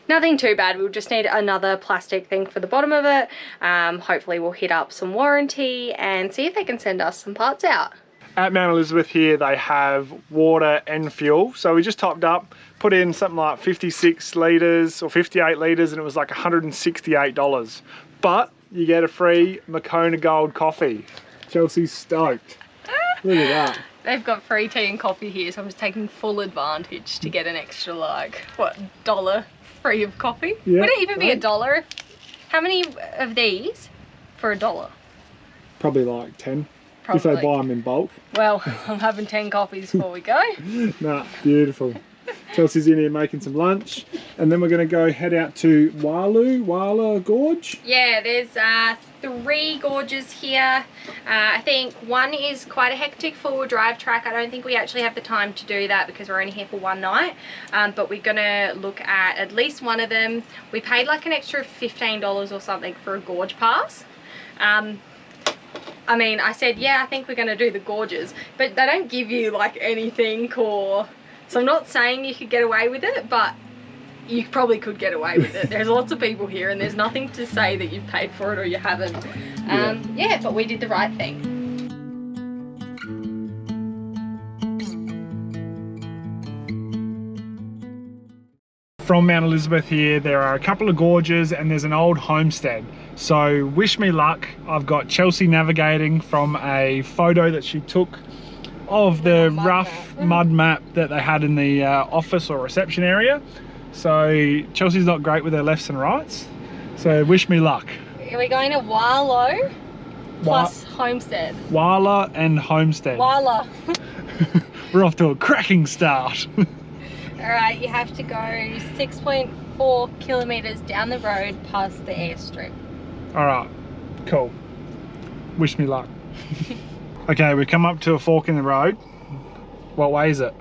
Nothing too bad, we'll just need another plastic thing for the bottom of it. Hopefully we'll hit up some warranty and see if they can send us some parts out. At Mount Elizabeth here, they have water and fuel. So we just topped up, put in something like 56 litres or 58 litres, and it was like $168. But you get a free Moccona Gold coffee. Chelsea's stoked. Look at that. They've got free tea and coffee here, so I'm just taking full advantage to get an extra, like, what, $1 free of coffee? Yeah, would it even be $1? How many of these for $1? Probably like 10. Probably. If they buy them in bulk. Well, I'm having 10 coffees before we go. Nah, beautiful. Chelsea's in here making some lunch, and then we're going to go head out to Walla Gorge. Yeah, there's 3 gorges here. I think one is quite a hectic 4-wheel drive track. I don't think we actually have the time to do that because we're only here for one night, but we're gonna look at least one of them. We paid like an extra $15 or something for a gorge pass. I mean, I said, yeah, I think we're gonna do the gorges, but they don't give you like anything, or so I'm not saying you could get away with it, but you probably could get away with it. There's lots of people here and there's nothing to say that you've paid for it or you haven't. Yeah, but we did the right thing. From Mount Elizabeth here, there are a couple of gorges and there's an old homestead. So wish me luck. I've got Chelsea navigating from a photo that she took of the rough mud map that they had in the office or reception area. So Chelsea's not great with her lefts and rights. So wish me luck. We're going to Walla plus Homestead. Walla and Homestead. Walla. We're off to a cracking start. Alright, you have to go 6.4 kilometres down the road past the airstrip. Alright, cool. Wish me luck. Okay, we come up to a fork in the road. What way is it?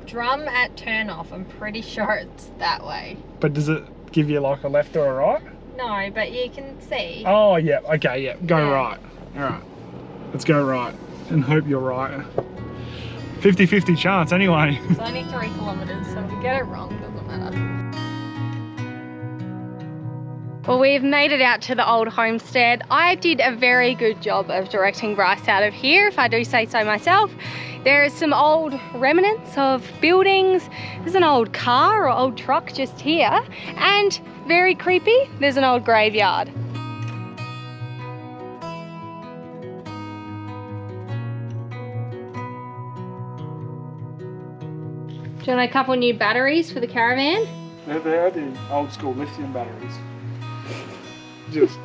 Drum at turn off. I'm pretty sure it's that way. But does it give you like a left or a right? No, but you can see. Oh yeah, okay, yeah, go right. Alright, let's go right and hope you're right. 50-50 chance anyway. It's only 3 kilometres, so if we get it wrong, doesn't matter. Well, we've made it out to the old homestead. I did a very good job of directing Bryce out of here, if I do say so myself. There is some old remnants of buildings. There's an old car or old truck just here, and very creepy, there's an old graveyard. Do you want a couple new batteries for the caravan? They are the old school lithium batteries. Just.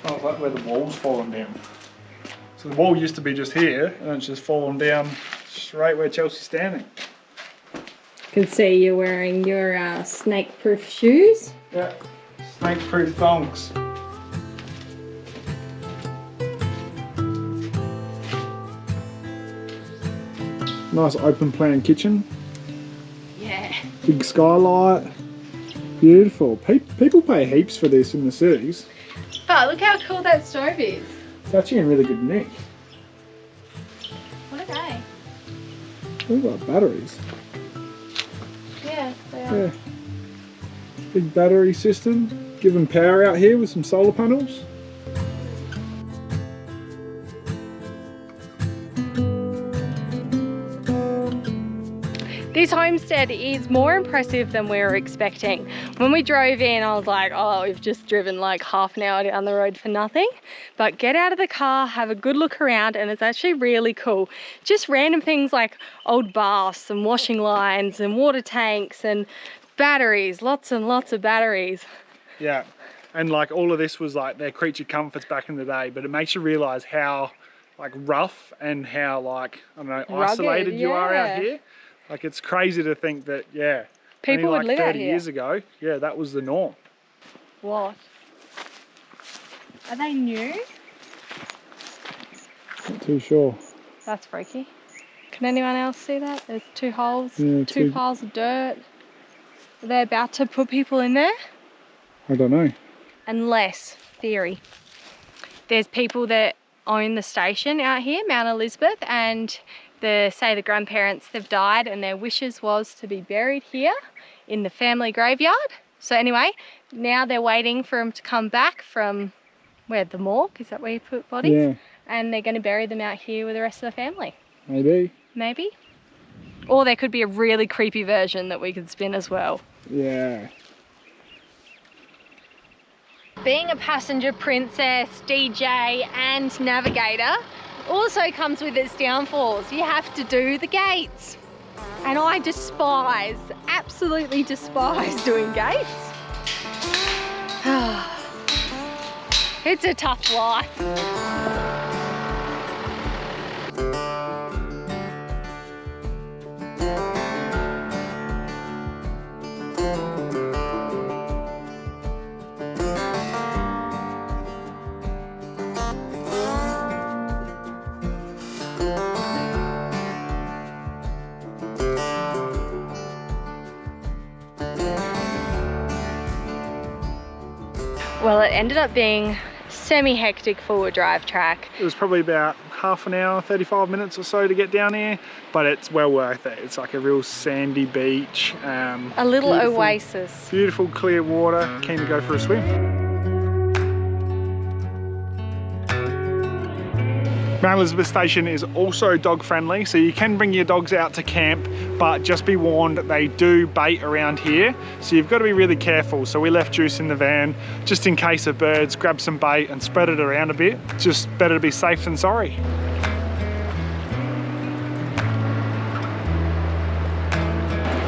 Oh, it's like where the wall's fallen down. So the wall used to be just here, and it's just fallen down straight where Chelsea's standing. You can see you're wearing your snake-proof shoes. Yeah, snake-proof thongs. Nice open plan kitchen. Yeah. Big skylight. Beautiful. People pay heaps for this in the cities. But look how cool that stove is. It's actually in really good nick. What are they? They've got batteries. Yeah, they are. Yeah. Big battery system. Give them power out here with some solar panels. This homestead is more impressive than we were expecting. When we drove in, I was like, oh, we've just driven like half an hour down the road for nothing. But get out of the car, have a good look around, and it's actually really cool. Just random things like old baths and washing lines and water tanks and batteries, lots and lots of batteries. Yeah, and like all of this was like their creature comforts back in the day, but it makes you realise how like rough and how like, I don't know, isolated rugged, you are out here. Like it's crazy to think that, yeah, people only would like live 30 out here. years ago, yeah, that was the norm. What? Are they new? Not too sure. That's freaky. Can anyone else see that? There's 2 holes, Yeah, two piles of dirt. Are they about to put people in there? I don't know. Unless, theory, there's people that own the station out here, Mount Elizabeth, and say the grandparents, they've died and their wishes was to be buried here in the family graveyard. So anyway, now they're waiting for them to come back from where, the morgue, is that where you put bodies? Yeah. And they're going to bury them out here with the rest of the family. Maybe. Maybe. Or there could be a really creepy version that we could spin as well. Yeah. Being a passenger princess, DJ and navigator also comes with its downfalls. You have to do the gates. And I despise, absolutely despise doing gates. It's a tough life. Well, it ended up being semi-hectic forward drive track. It was probably about half an hour, 35 minutes or so to get down here, but it's well worth it. It's like a real sandy beach. A little oasis. Beautiful clear water, keen to go for a swim. Mount Elizabeth Station is also dog friendly, so you can bring your dogs out to camp, but just be warned they do bait around here, so you've got to be really careful. So we left Juice in the van just in case of birds, grab some bait and spread it around a bit. Just better to be safe than sorry.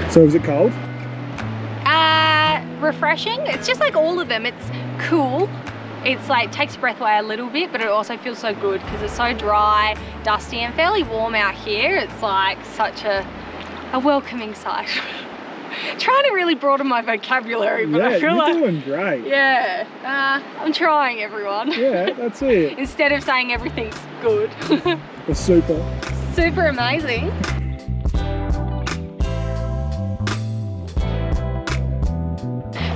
So is it cold? Refreshing. It's just like all of them. It's cool. It's like takes your breath away a little bit, but it also feels so good because it's so dry, dusty and fairly warm out here. It's like such a welcoming sight. Trying to really broaden my vocabulary, but I feel like... you're doing great. Yeah, I'm trying, everyone. Yeah, that's it. Instead of saying everything's good. It's super. Super amazing.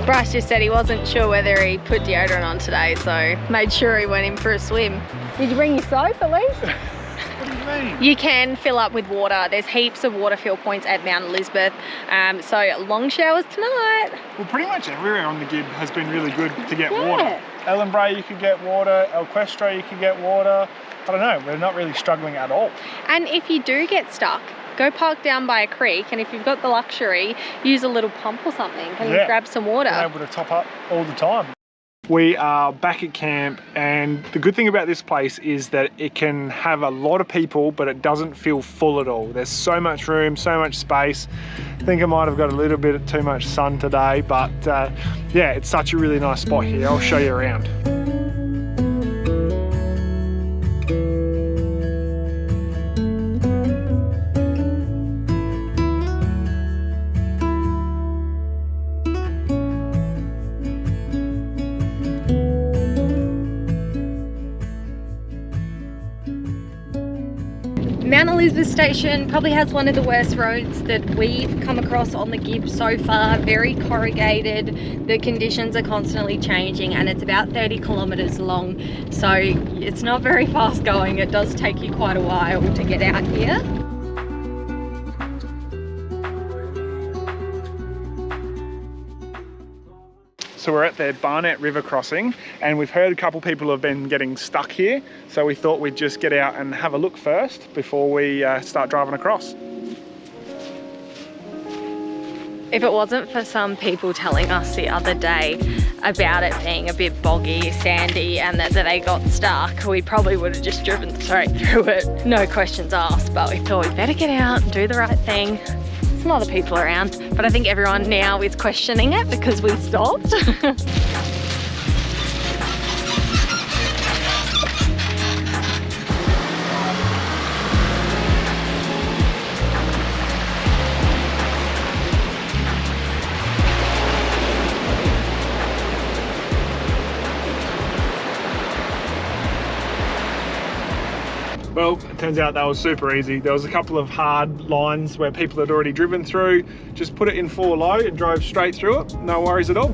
Bryce just said he wasn't sure whether he put deodorant on today, so made sure he went in for a swim. Did you bring your soap at least? What do you mean? You can fill up with water. There's heaps of water fill points at Mount Elizabeth, so long showers tonight. Well, pretty much everywhere on the Gibb has been really good to get water. Ellenbrae you could get water, Elquestro you could get water. I don't know, we're not really struggling at all. And if you do get stuck, go park down by a creek, and if you've got the luxury, use a little pump or something and grab some water. We're able to top up all the time. We are back at camp, and the good thing about this place is that it can have a lot of people, but it doesn't feel full at all. There's so much room, so much space. I think I might have got a little bit too much sun today, but yeah, it's such a really nice spot here. I'll show you around. Mount Elizabeth Station probably has one of the worst roads that we've come across on the Gibb so far. Very corrugated, the conditions are constantly changing, and it's about 30 kilometers long, so it's not very fast going. It does take you quite a while to get out here. So we're at the Barnett River crossing, and we've heard a couple people have been getting stuck here, so we thought we'd just get out and have a look first before we start driving across. If it wasn't for some people telling us the other day about it being a bit boggy, sandy, and that they got stuck, we probably would have just driven straight through it. No questions asked, but we thought we'd better get out and do the right thing. Some other people around, but I think everyone now is questioning it because we stopped. Well, it turns out that was super easy. There was a couple of hard lines where people had already driven through. Just put it in 4 low and drove straight through it. No worries at all.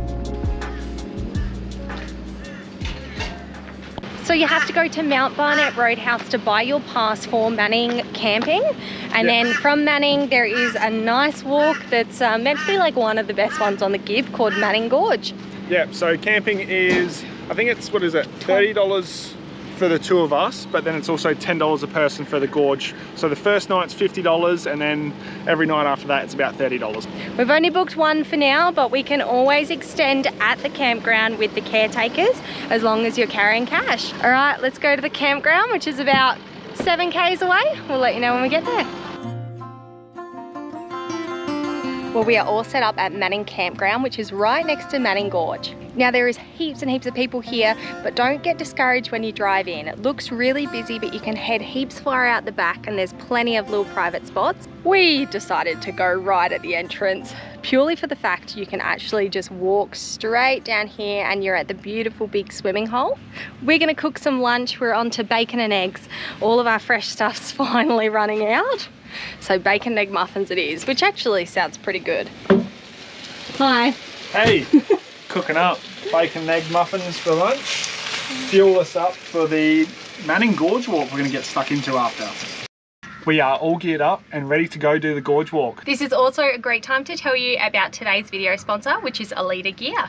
So you have to go to Mount Barnett Roadhouse to buy your pass for Manning camping. And then from Manning, there is a nice walk that's meant to be like one of the best ones on the Gibb called Amelia Gorge. Yeah, so camping is, I think it's, what is it, $30 for the 2 of us, but then it's also $10 a person for the gorge. So the first night's $50, and then every night after that it's about $30. We've only booked one for now, but we can always extend at the campground with the caretakers as long as you're carrying cash. All right, let's go to the campground, which is about 7 k's away. We'll let you know when we get there. Well, we are all set up at Manning Campground, which is right next to Manning Gorge. Now there is heaps and heaps of people here, but don't get discouraged when you drive in. It looks really busy, but you can head heaps far out the back and there's plenty of little private spots. We decided to go right at the entrance, purely for the fact you can actually just walk straight down here and you're at the beautiful big swimming hole. We're gonna cook some lunch. We're on to bacon and eggs. All of our fresh stuff's finally running out. So bacon and egg muffins it is, which actually sounds pretty good. Hi. Hey, cooking up bacon and egg muffins for lunch. Fuel us up for the Manning Gorge walk we're going to get stuck into after. We are all geared up and ready to go do the gorge walk. This is also a great time to tell you about today's video sponsor, which is Aletha Gear.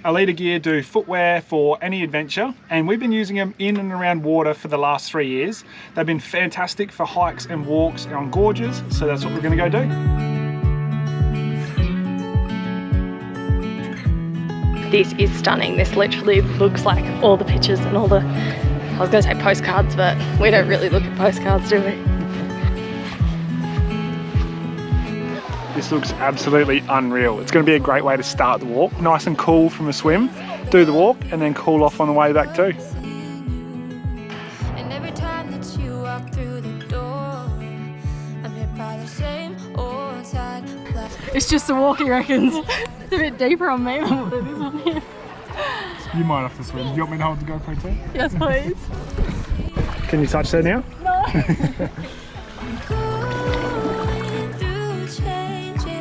Aletha Gear do footwear for any adventure, and we've been using them in and around water for the last 3 years. They've been fantastic for hikes and walks on gorges, so that's what we're going to go do. This is stunning. This literally looks like all the pictures and all the, I was going to say postcards, but we don't really look at postcards, do we? This looks absolutely unreal. It's going to be a great way to start the walk. Nice and cool from a swim, do the walk, and then cool off on the way back too. And every time that you walk through the door, I'm hit by the same old sad black. It's just a walk, he reckons. It's a bit deeper on me than what it is on here. You might have to swim. Do you want me to hold the GoPro too? Yes, please. Can you touch that now? No. Going through changes,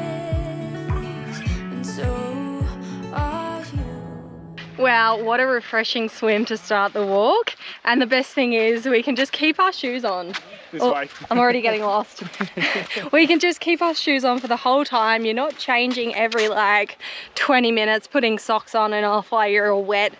and so are you. Wow, what a refreshing swim to start the walk. And the best thing is we can just keep our shoes on. This Oh, way. I'm already getting lost. We can just keep our shoes on for the whole time. You're not changing every like 20 minutes, putting socks on and off while you're all wet.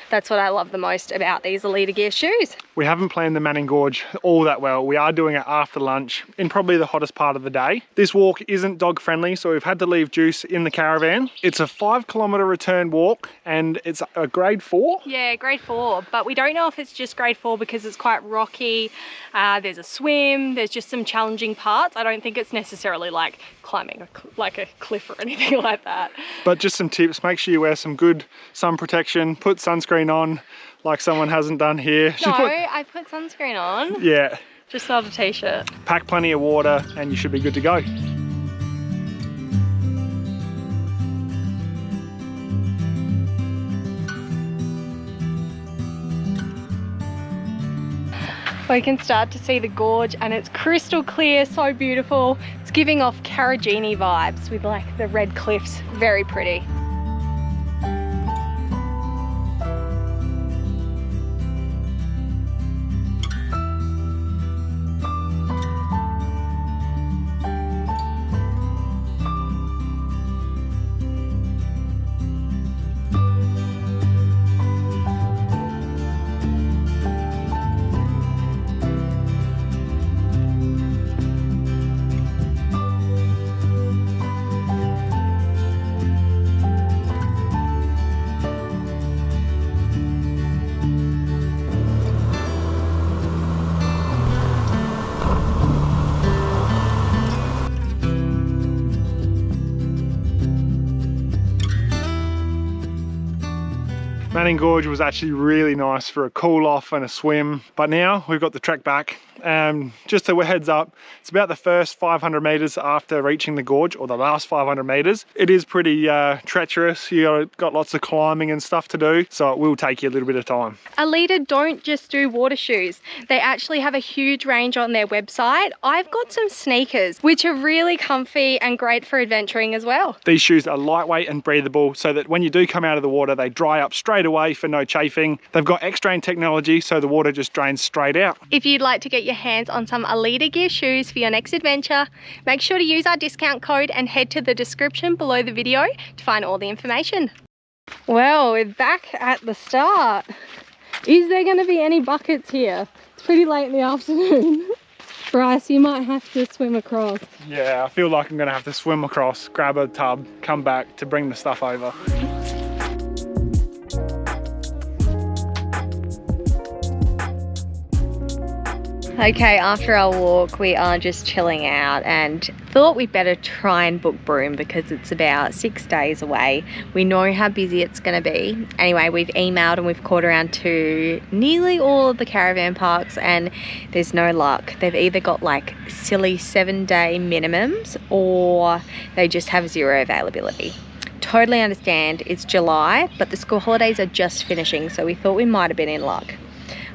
That's what I love the most about these Aletha Gear shoes. We haven't planned the Manning Gorge all that well. We are doing it after lunch in probably the hottest part of the day. This walk isn't dog friendly, so we've had to leave Juice in the caravan. It's a 5-kilometre return walk and it's a grade 4. Yeah, grade 4, but we don't know if it's just grade 4 because it's quite rocky. There's a swim, there's just some challenging parts. I don't think it's necessarily like climbing like a cliff or anything like that. But just some tips, make sure you wear some good sun protection, put sunscreen on like someone hasn't done here. No, I put sunscreen on. Yeah. Just not a t-shirt. Pack plenty of water and you should be good to go. We can start to see the gorge and it's crystal clear, so beautiful. It's giving off Carragini vibes with like the red cliffs, very pretty. Manning Gorge was actually really nice for a cool off and a swim, but now we've got the trek back. Just a heads up, it's about the first 500 meters after reaching the gorge, or the last 500 meters. It is pretty treacherous. You got lots of climbing and stuff to do, so it will take you a little bit of time. Aletha don't just do water shoes. They actually have a huge range on their website. I've got some sneakers, which are really comfy and great for adventuring as well. These shoes are lightweight and breathable, so that when you do come out of the water, they dry up straight away for no chafing. They've got X-drain technology, so the water just drains straight out. If you'd like to get your hands on some Aletha Gear shoes for your next adventure, make sure to use our discount code and head to the description below the video to find all the information. Well, we're back at the start. Is there going to be any buckets here? It's pretty late in the afternoon. Bryce, you might have to swim across. Yeah, I feel like I'm going to have to swim across, grab a tub, come back to bring the stuff over. Okay, after our walk we are just chilling out and thought we'd better try and book Broom because it's about 6 days away. We know how busy it's going to be. Anyway, we've emailed and we've called around to nearly all of the caravan parks and there's no luck. They've either got like silly 7-day minimums or they just have zero availability. Totally understand, it's July, but the school holidays are just finishing, so we thought we might have been in luck.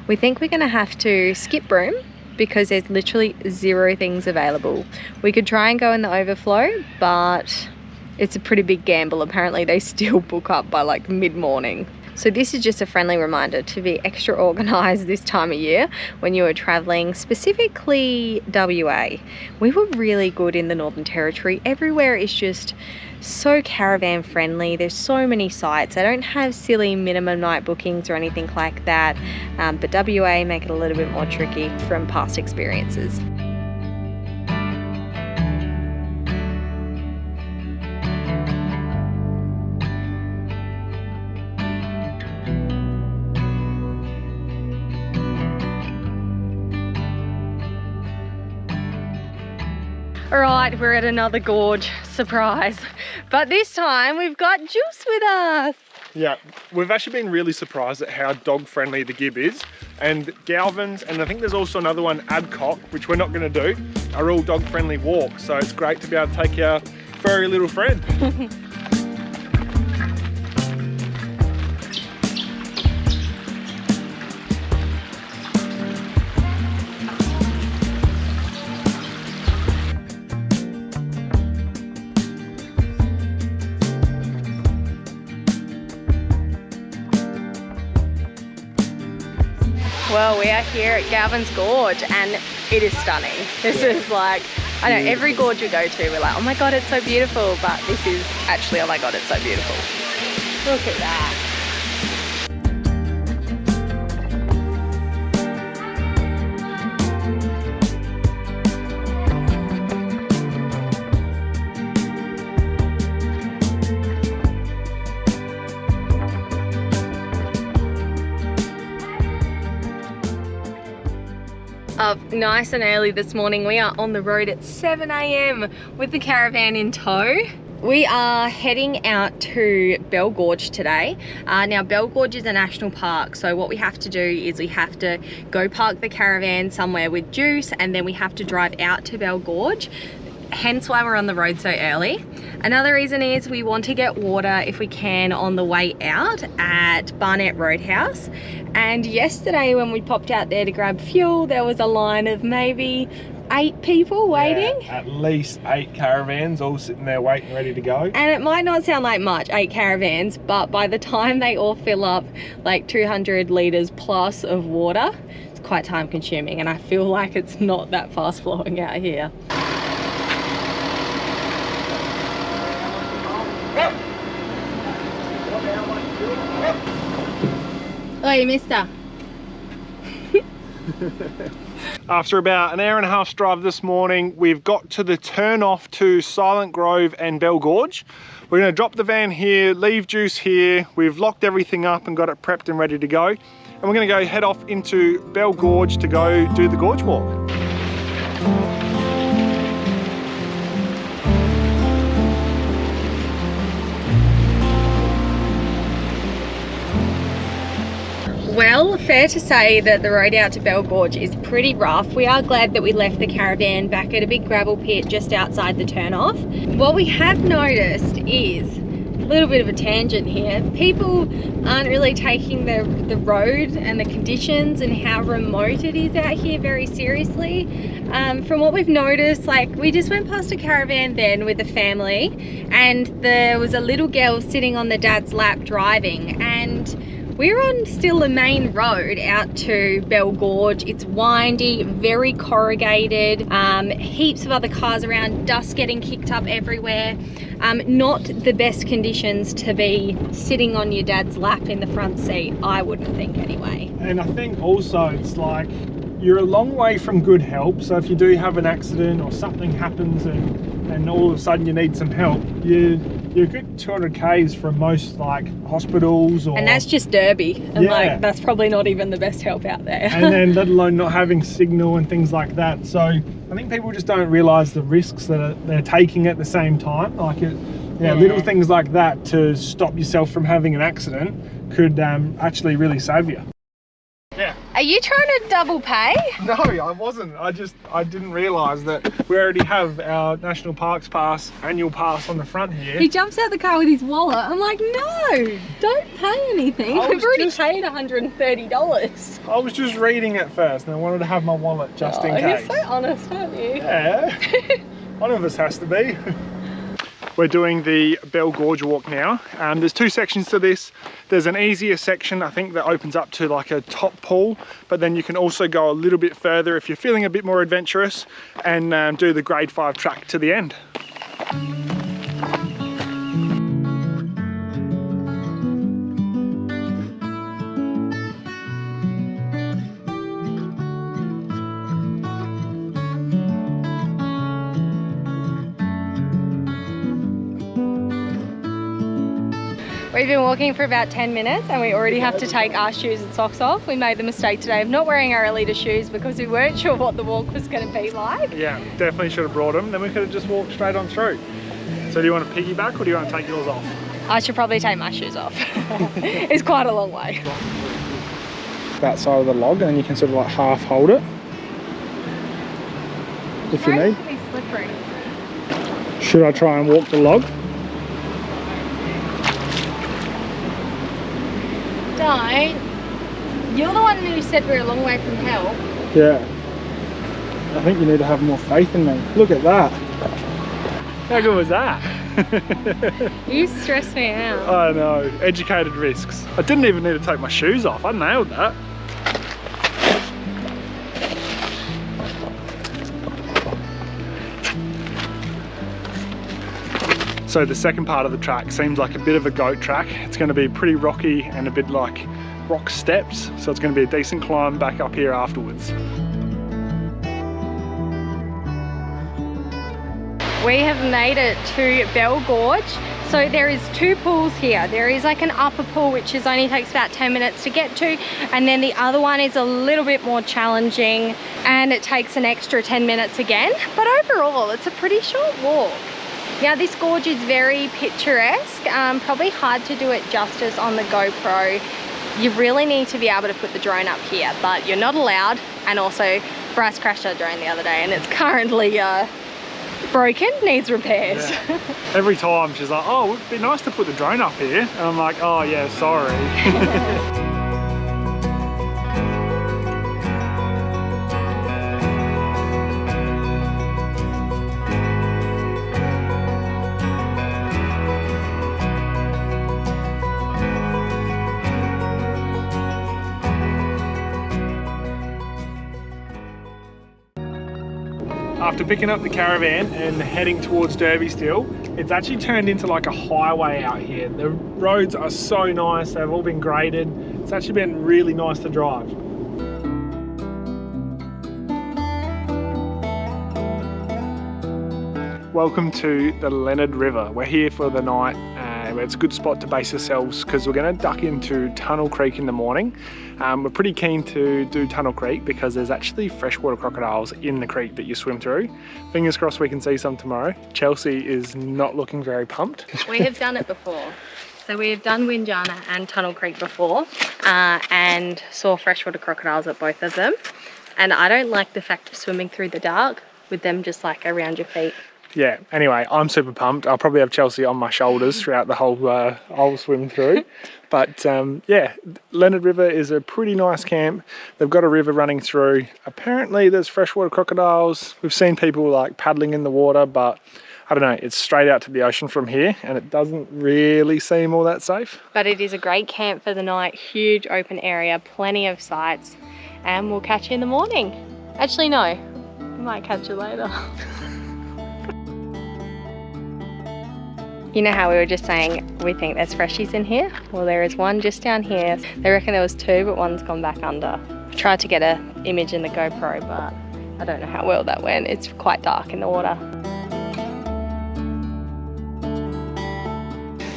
We think we're going to have to skip Broom because there's literally zero things available. We could try and go in the overflow, but It's a pretty big gamble. Apparently they still book up by like mid-morning. So this is just a friendly reminder to be extra organised this time of year when you are travelling, specifically WA. We were really good in the Northern Territory. Everywhere is just so caravan friendly. There's so many sites. I don't have silly minimum night bookings or anything like that, but WA make it a little bit more tricky from past experiences. All right, we're at another gorge, surprise. But this time we've got Juice with us. Yeah, we've actually been really surprised at how dog friendly the Gibb is. And Galvin's, and I think there's also another one, Adcock, which we're not going to do, are all dog friendly walks. So it's great to be able to take our furry little friend. Well, we are here at Galvin's Gorge and it is stunning. This is like, I know every gorge we go to, we're like, oh my God, it's so beautiful. But this is actually, oh my God, it's so beautiful. Look at that. Up nice and early this morning. We are on the road at 7 AM with the caravan in tow. We are heading out to Bell Gorge today. Now Bell Gorge is a national park, so what we have to do is we have to go park the caravan somewhere with Juice and then we have to drive out to Bell Gorge. Hence why we're on the road so early. Another reason is we want to get water if we can on the way out at Barnett Roadhouse. And yesterday when we popped out there to grab fuel, there was a line of maybe 8 people waiting. Yeah, at least 8 caravans all sitting there waiting, ready to go. And it might not sound like much, 8 caravans, but by the time they all fill up like 200 litres plus of water, it's quite time consuming, and I feel like it's not that fast flowing out here. Oi, mister. After about an hour and a half's drive this morning, we've got to the turn off to Silent Grove and Bell Gorge. We're going to drop the van here, leave Juice here. We've locked everything up and got it prepped and ready to go. And we're going to go head off into Bell Gorge to go do the gorge walk. Well, fair to say that the road out to Bell Gorge is pretty rough. We are glad that we left the caravan back at a big gravel pit just outside the turnoff. What we have noticed is a little bit of a tangent here. People aren't really taking the road and the conditions and how remote it is out here very seriously. From what we've noticed, like we just went past a caravan then with a family and there was a little girl sitting on the dad's lap driving, and we're on still the main road out to Bell Gorge. It's windy, very corrugated, heaps of other cars around, dust getting kicked up everywhere. Not the best conditions to be sitting on your dad's lap in the front seat, I wouldn't think anyway. And I think also it's like you're a long way from good help, so if you do have an accident or something happens and all of a sudden you need some help, you're a good 200 k's from most like hospitals, or, and that's just Derby, and yeah, like that's probably not even the best help out there. And then let alone not having signal and things like that. So I think people just don't realise the risks that they're taking at the same time. Like little things like that to stop yourself from having an accident could actually really save you. Yeah. Are you trying to double pay? No, I wasn't. I didn't realise that we already have our National Parks Pass, annual pass on the front here. He jumps out the car with his wallet. I'm like, no, don't pay anything. We've already paid $130. I was just reading it first and I wanted to have my wallet just in case. You're so honest, aren't you? Yeah. One of us has to be. We're doing the Bell Gorge walk now. There's two sections to this. There's an easier section, I think, that opens up to like a top pool, but then you can also go a little bit further if you're feeling a bit more adventurous and do the grade 5 track to the end. We've been walking for about 10 minutes and we already have to take our shoes and socks off. We made the mistake today of not wearing our Elite shoes because we weren't sure what the walk was going to be like. Yeah, definitely should have brought them. Then we could have just walked straight on through. So do you want to piggyback or do you want to take yours off? I should probably take my shoes off. It's quite a long way. That side of the log, and then you can sort of like half hold it if you need. It's slippery. Should I try and walk the log? Don't. You're the one who said we're a long way from hell. Yeah. I think you need to have more faith in me. Look at that. How good was that? You stress me out. I know. Educated risks. I didn't even need to take my shoes off. I nailed that. So the second part of the track seems like a bit of a goat track. It's going to be pretty rocky and a bit like rock steps. So it's going to be a decent climb back up here afterwards. We have made it to Bell Gorge. So there is two pools here. There is like an upper pool which only takes about 10 minutes to get to, and then the other one is a little bit more challenging and it takes an extra 10 minutes again. But overall it's a pretty short walk. Now this gorge is very picturesque, probably hard to do it justice on the GoPro. You really need to be able to put the drone up here, but you're not allowed. And also Bryce crashed our drone the other day and it's currently broken, needs repairs. Yeah. Every time she's like, oh, it'd be nice to put the drone up here. And I'm like, oh yeah, sorry. After picking up the caravan and heading towards Derby still, it's actually turned into like a highway out here. The roads are so nice, they've all been graded. It's actually been really nice to drive. Welcome to the Leonard River. We're here for the night. It's a good spot to base ourselves because we're going to duck into Tunnel Creek in the morning. We're pretty keen to do Tunnel Creek because there's actually freshwater crocodiles in the creek that you swim through. Fingers crossed we can see some tomorrow. Chelsea is not looking very pumped. We have done it before. So we have done Windjana and Tunnel Creek before and saw freshwater crocodiles at both of them. And I don't like the fact of swimming through the dark with them just like around your feet. Yeah, anyway, I'm super pumped. I'll probably have Chelsea on my shoulders throughout the whole swim through. But yeah, Leonard River is a pretty nice camp. They've got a river running through. Apparently there's freshwater crocodiles. We've seen people like paddling in the water, but I don't know, it's straight out to the ocean from here and it doesn't really seem all that safe. But it is a great camp for the night, huge open area, plenty of sights, and we'll catch you in the morning. Actually, no, we might catch you later. You know how we were just saying we think there's freshies in here? Well, there is one just down here. They reckon there was two, but one's gone back under. I tried to get an image in the GoPro, but I don't know how well that went. It's quite dark in the water.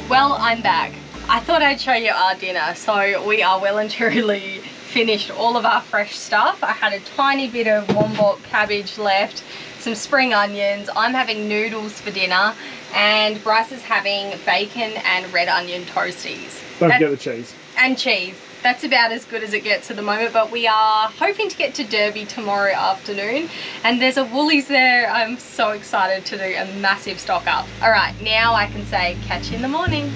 Well, I'm back. I thought I'd show you our dinner. So we are well and truly finished all of our fresh stuff. I had a tiny bit of Wombok cabbage left, some spring onions. I'm having noodles for dinner, and Bryce is having bacon and red onion toasties. Don't forget the cheese. And cheese. That's about as good as it gets at the moment, but we are hoping to get to Derby tomorrow afternoon, and there's a Woolies there. I'm so excited to do a massive stock up. All right, now I can say catch you in the morning.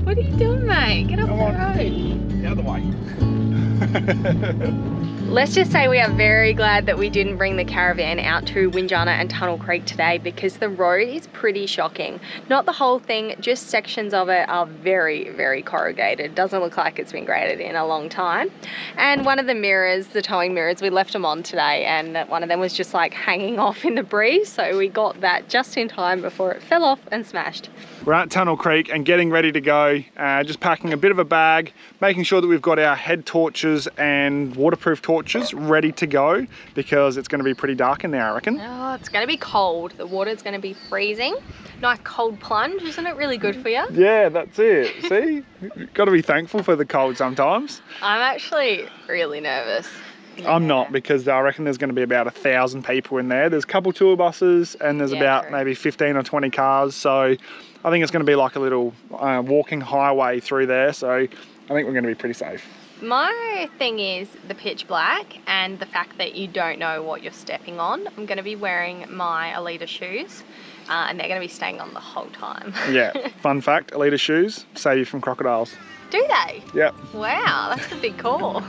What are you doing, mate? Get off the road. The other way. Let's just say we are very glad that we didn't bring the caravan out to Winjana and Tunnel Creek today, because the road is pretty shocking. Not the whole thing, just sections of it are very, very corrugated. Doesn't look like it's been graded in a long time. And one of the mirrors, the towing mirrors, we left them on today, and one of them was just like hanging off in the breeze. So we got that just in time before it fell off and smashed. We're at Tunnel Creek and getting ready to go, just packing a bit of a bag, making sure that we've got our head torches and waterproof torches ready to go, because it's going to be pretty dark in there, I reckon. Oh, it's going to be cold. The water's going to be freezing. Nice cold plunge, isn't it really good for you? Yeah, that's it. See? Got to be thankful for the cold sometimes. I'm actually really nervous. I'm not, because I reckon there's going to be about 1,000 people in there. There's a couple tour buses and there's about maybe 15 or 20 cars. So I think it's going to be like a little walking highway through there. So I think we're going to be pretty safe. My thing is the pitch black and the fact that you don't know what you're stepping on. I'm going to be wearing my Alita shoes and they're going to be staying on the whole time. Yeah, fun fact, Alita shoes save you from crocodiles. Do they? Yep. Wow, that's a big call.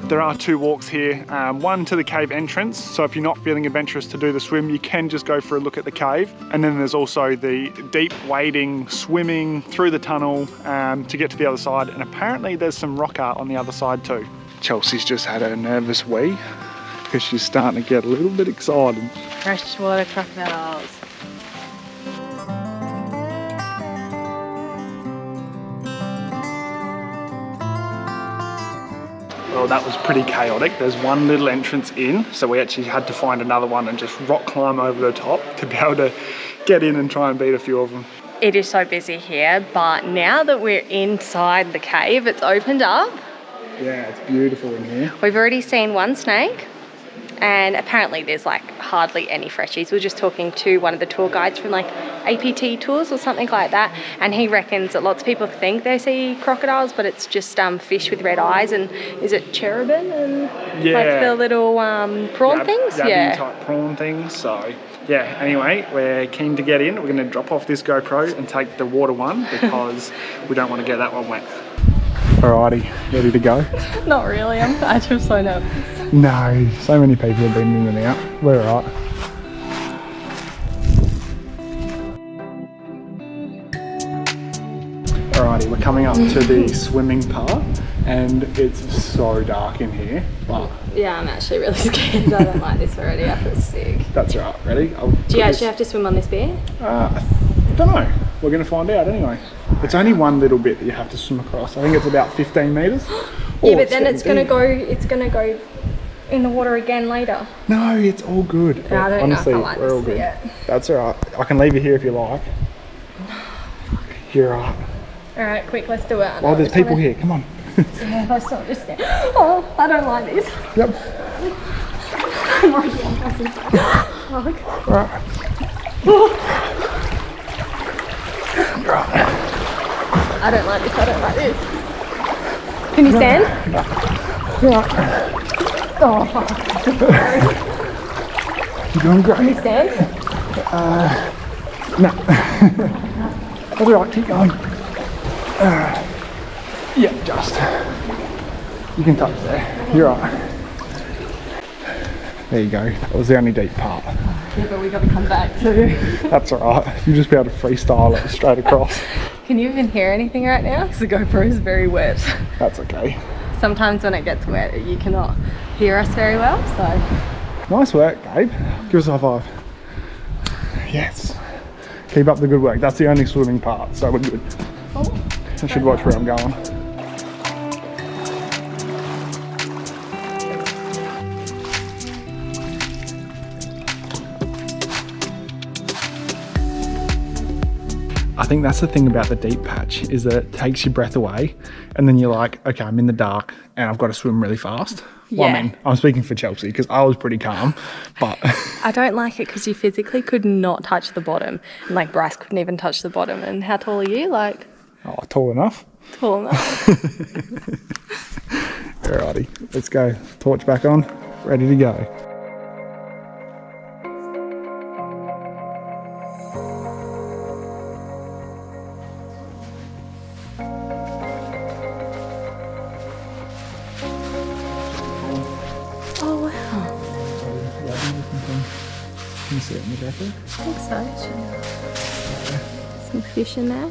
There are two walks here, one to the cave entrance, so if you're not feeling adventurous to do the swim, you can just go for a look at the cave. And then there's also the deep wading, swimming through the tunnel to get to the other side, and apparently there's some rock art on the other side too. Chelsea's just had a nervous wee because she's starting to get a little bit excited. Freshwater crocodiles. Well, that was pretty chaotic. There's one little entrance in, so we actually had to find another one and just rock climb over the top to be able to get in and try and beat a few of them. It is so busy here, but now that we're inside the cave, it's opened up. Yeah, it's beautiful in here. We've already seen one snake, and apparently there's like hardly any freshies. We were just talking to one of the tour guides from like APT tours or something like that, and he reckons that lots of people think they see crocodiles, but it's just fish with red eyes, and is it cherubim and like the little prawn things? Yeah, type prawn things. So yeah, anyway, we're keen to get in. We're going to drop off this GoPro and take the water one because we don't want to get that one wet. Alrighty, ready to go? Not really, I'm actually so nervous. No, so many people have been in and out. We're alright. Alrighty, we're coming up to the swimming part and it's so dark in here. But yeah, I'm actually really scared. I don't like this already. I feel sick. That's right, ready? Do you actually have to swim on this bit? I don't know. We're going to find out anyway. It's only one little bit that you have to swim across. I think it's about 15 metres. Yeah, but then it's going to go in the water again later. No, it's all good. No, I don't honestly, know if I like we're all this good. yet. That's alright. I can leave you here if you like. You're alright. Alright, quick, let's do it. Oh, there's people here. Come on. Yeah, let's not just stand. Oh, I don't like this. Yep. I'm already on. Alright. I don't like this. I don't like this. Can you stand? No. Oh, fuck. You're doing great. Can you stand? No. That's alright, keep going. Yeah, just. You can touch there. You're right. There you go. That was the only deep part. Yeah, but we got to come back too. That's alright. You just be able to freestyle it straight across. Can you even hear anything right now? Because the GoPro is very wet. That's okay. Sometimes when it gets wet, you cannot hear us very well, so. Nice work, Gabe. Give us a high five. Yes. Keep up the good work. That's the only swimming part, so we're good. Oh, I should watch where I'm going. I think that's the thing about the deep patch, is that it takes your breath away and then you're like, okay, I'm in the dark and I've got to swim really fast. Yeah. Well, I mean, I'm speaking for Chelsea because I was pretty calm, but... I don't like it because you physically could not touch the bottom. And like Bryce couldn't even touch the bottom. And how tall are you? Like... Oh, tall enough. Tall enough. Alrighty, let's go. Torch back on, ready to go. Can you see it in the jacket? I think so. Some fish in there.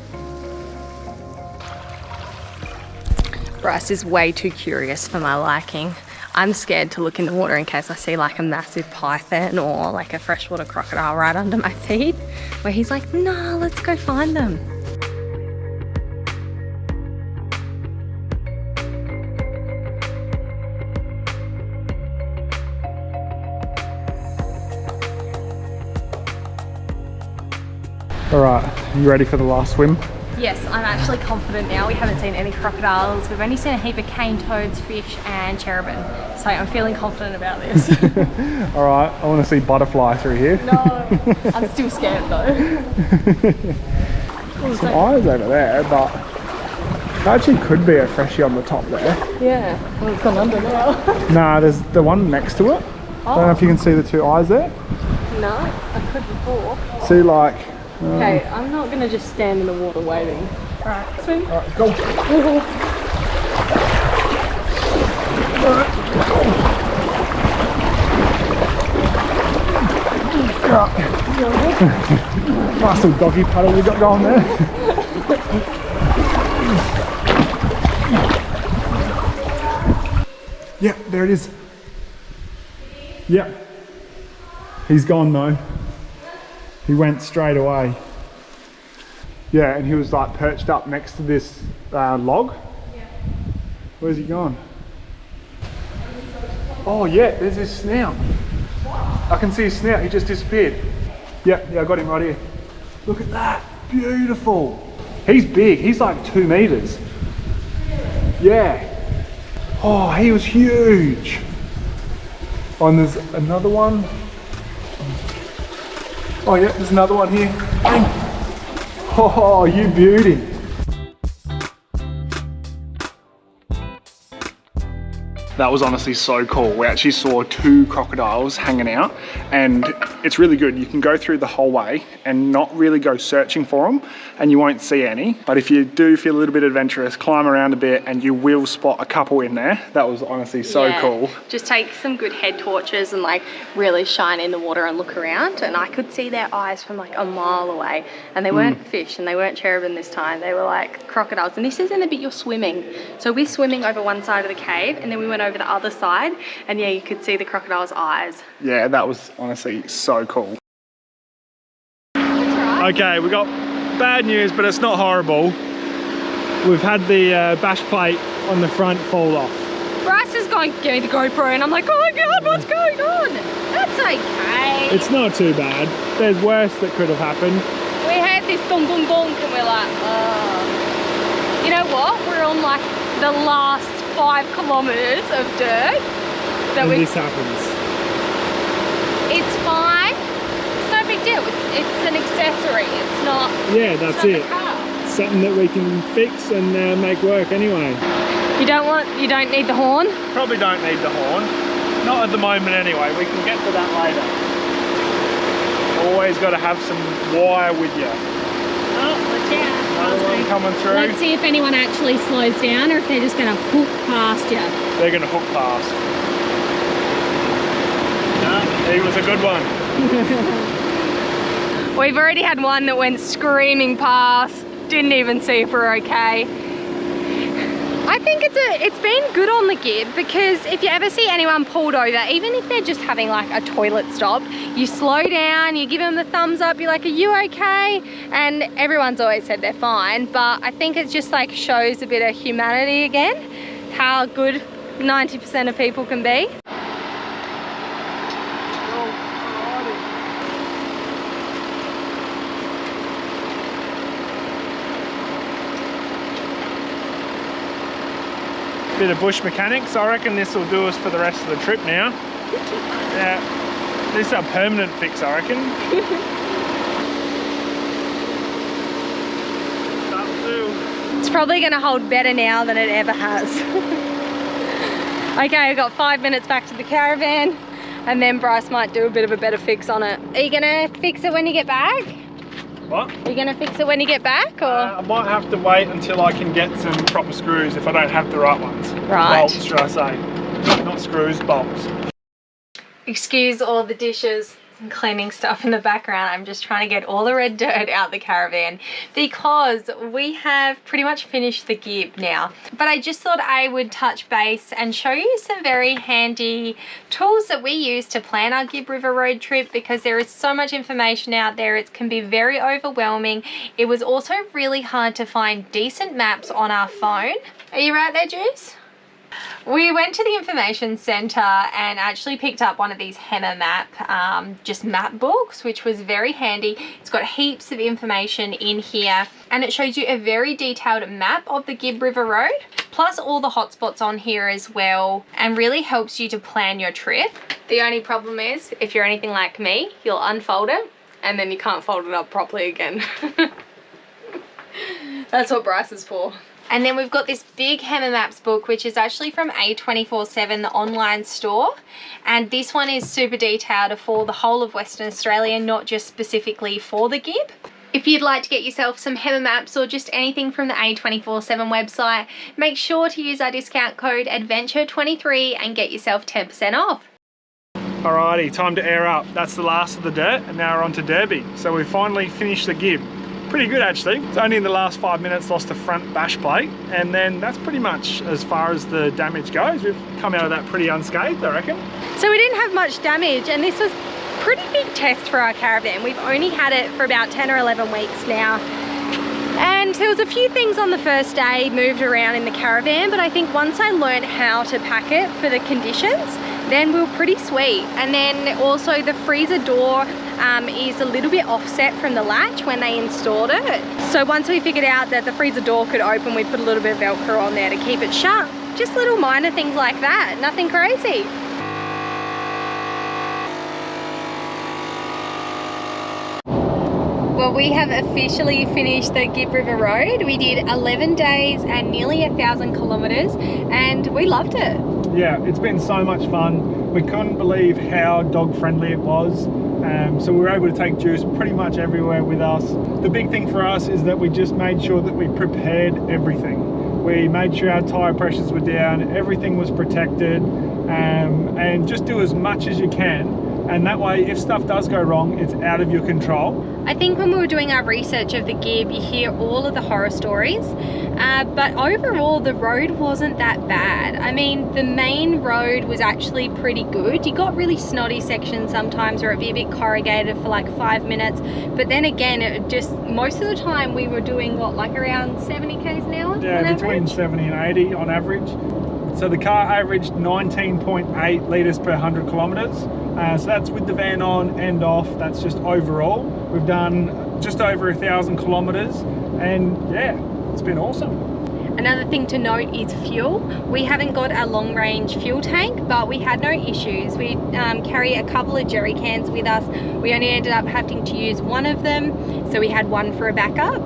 Bryce is way too curious for my liking. I'm scared to look in the water in case I see like a massive python or like a freshwater crocodile right under my feet, where he's like, nah, let's go find them. All right, you ready for the last swim? Yes, I'm actually confident now. We haven't seen any crocodiles. We've only seen a heap of cane toads, fish and cherubin. So I'm feeling confident about this. All right, I want to see butterfly through here. No, I'm still scared though. Some eyes over there, but there actually could be a freshie on the top there. Yeah, well it's gone under now. Nah, there's the one next to it. Oh. Don't know if you can see the two eyes there. No, I could before. See like... Okay, I'm not going to just stand in the water waiting. Alright, swim. Alright, go. Nice little doggy paddle we got going there. Yeah, there it is. Yeah. He's gone though. He went straight away. Yeah, and he was like perched up next to this log. Yeah. Where's he gone? Oh yeah, there's his snout. I can see his snout, he just disappeared. Yeah, I got him right here. Look at that, beautiful. He's big, he's like 2 meters. Yeah. Oh, he was huge. Oh, and there's another one. Oh yeah, there's another one here. Bang. Oh, you beauty. That was honestly so cool. We actually saw 2 crocodiles hanging out, and it's really good. You can go through the whole way and not really go searching for them, and you won't see any. But if you do feel a little bit adventurous, climb around a bit and you will spot a couple in there. That was honestly so cool. Just take some good head torches and like really shine in the water and look around, and I could see their eyes from like a mile away, and they weren't fish and they weren't cherubin this time. They were like crocodiles, and this isn't the bit you're swimming. So we're swimming over one side of the cave, and then we went over the other side, and yeah, you could see the crocodile's eyes. Yeah, that was honestly so cool. Right. Okay, we got bad news, but it's not horrible. We've had the bash plate on the front fall off. Bryce is going, give me the GoPro, and I'm like, oh my god, what's going on? That's okay. It's not too bad. There's worse that could have happened. We had this dong dong dong, and we're like, oh. You know what? We're on like the last 5 kilometers of dirt. And this happens. It's fine. It's no big deal. It's an accessory. It's not. Yeah, that's it. Something that we can fix and make work anyway. You don't need the horn? Probably don't need the horn. Not at the moment anyway. We can get to that later. Always got to have some wire with you. Oh, watch out. Coming through. Let's see if anyone actually slows down or if they're just going to hook past you. They're going to hook past. No, he was a good one. We've already had one that went screaming past. Didn't even see if we're okay. I think it's been good on the Gibb, because if you ever see anyone pulled over, even if they're just having like a toilet stop, you slow down, you give them the thumbs up, you're like, are you okay? And everyone's always said they're fine, but I think it just like shows a bit of humanity again, how good 90% of people can be. Bit of bush mechanics. I reckon this will do us for the rest of the trip now. Yeah, this is a permanent fix, I reckon. That'll do. It's probably going to hold better now than it ever has. Okay, I've got 5 minutes back to the caravan, and then Bryce might do a bit of a better fix on it. Are you going to fix it when you get back? What? Are you going to fix it when you get back, or? I might have to wait until I can get some proper screws if I don't have the right ones. Right. Bolts, should I say. Not screws, bolts. Excuse all the dishes. cleaning stuff in the background. I'm just trying to get all the red dirt out the caravan because we have pretty much finished the Gibb now. But I just thought I would touch base and show you some very handy tools that we use to plan our Gibb River Road trip, because there is so much information out there. It can be very overwhelming. It was also really hard to find decent maps on our phone. Are you right there, Juice? We went to the information centre and actually picked up one of these Henna map, just map books, which was very handy. It's got heaps of information in here and it shows you a very detailed map of the Gibb River Road, plus all the hotspots on here as well, and really helps you to plan your trip. The only problem is, if you're anything like me, you'll unfold it and then you can't fold it up properly again. That's what Bryce is for. And then we've got this big Henna Maps book, which is actually from A247, the online store. And this one is super detailed for the whole of Western Australia, not just specifically for the Gibb. If you'd like to get yourself some Henna Maps or just anything from the A247 website, make sure to use our discount code ADVENTURE23 and get yourself 10% off. Alrighty, time to air up. That's the last of the dirt and now we're on to Derby. So we've finally finished the Gibb. Pretty good actually. It's only in the last 5 minutes lost the front bash plate, and then that's pretty much as far as the damage goes. We've come out of that pretty unscathed, I reckon. So we didn't have much damage, and this was a pretty big test for our caravan. We've only had it for about 10 or 11 weeks now. And there was a few things on the first day moved around in the caravan, but I think once I learned how to pack it for the conditions, then we were pretty sweet. And then also the freezer door is a little bit offset from the latch when they installed it. So once we figured out that the freezer door could open, we put a little bit of Velcro on there to keep it shut. Just little minor things like that, nothing crazy. Well, we have officially finished the Gibb River Road. We did 11 days and nearly 1,000 kilometers, and we loved it. Yeah, it's been so much fun. We couldn't believe how dog friendly it was. So we were able to take Juice pretty much everywhere with us. The big thing for us is that we just made sure that we prepared everything. We made sure our tyre pressures were down, everything was protected, and just do as much as you can. And that way, if stuff does go wrong, it's out of your control. I think when we were doing our research of the Gibb, you hear all of the horror stories, but overall the road wasn't that bad. I mean, the main road was actually pretty good. You got really snotty sections sometimes where it'd be a bit corrugated for like 5 minutes, but then again, it just, most of the time we were doing what, like around 70 k's an hour? Yeah, between 70 and 80 on average. So the car averaged 19.8 litres per 100 kilometres. So that's with the van on and off. That's just overall. We've done just over 1,000 kilometres, and yeah, it's been awesome. Another thing to note is fuel. We haven't got a long range fuel tank, but we had no issues. We carry a couple of jerry cans with us. We only ended up having to use one of them, so we had one for a backup.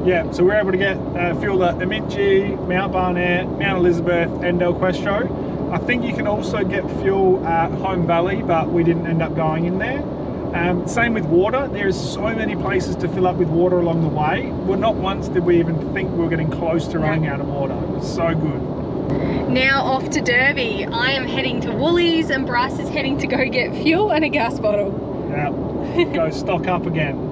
Yeah, so we're able to get fuel at Amelia, Mount Barnett, Mount Elizabeth and Elquestro. I think you can also get fuel at Home Valley, but we didn't end up going in there. Same with water. There's so many places to fill up with water along the way. Well, not once did we even think we were getting close to running out of water. It was so good. Now off to Derby. I am heading to Woolies and Bryce is heading to go get fuel and a gas bottle. Yeah, go stock up again.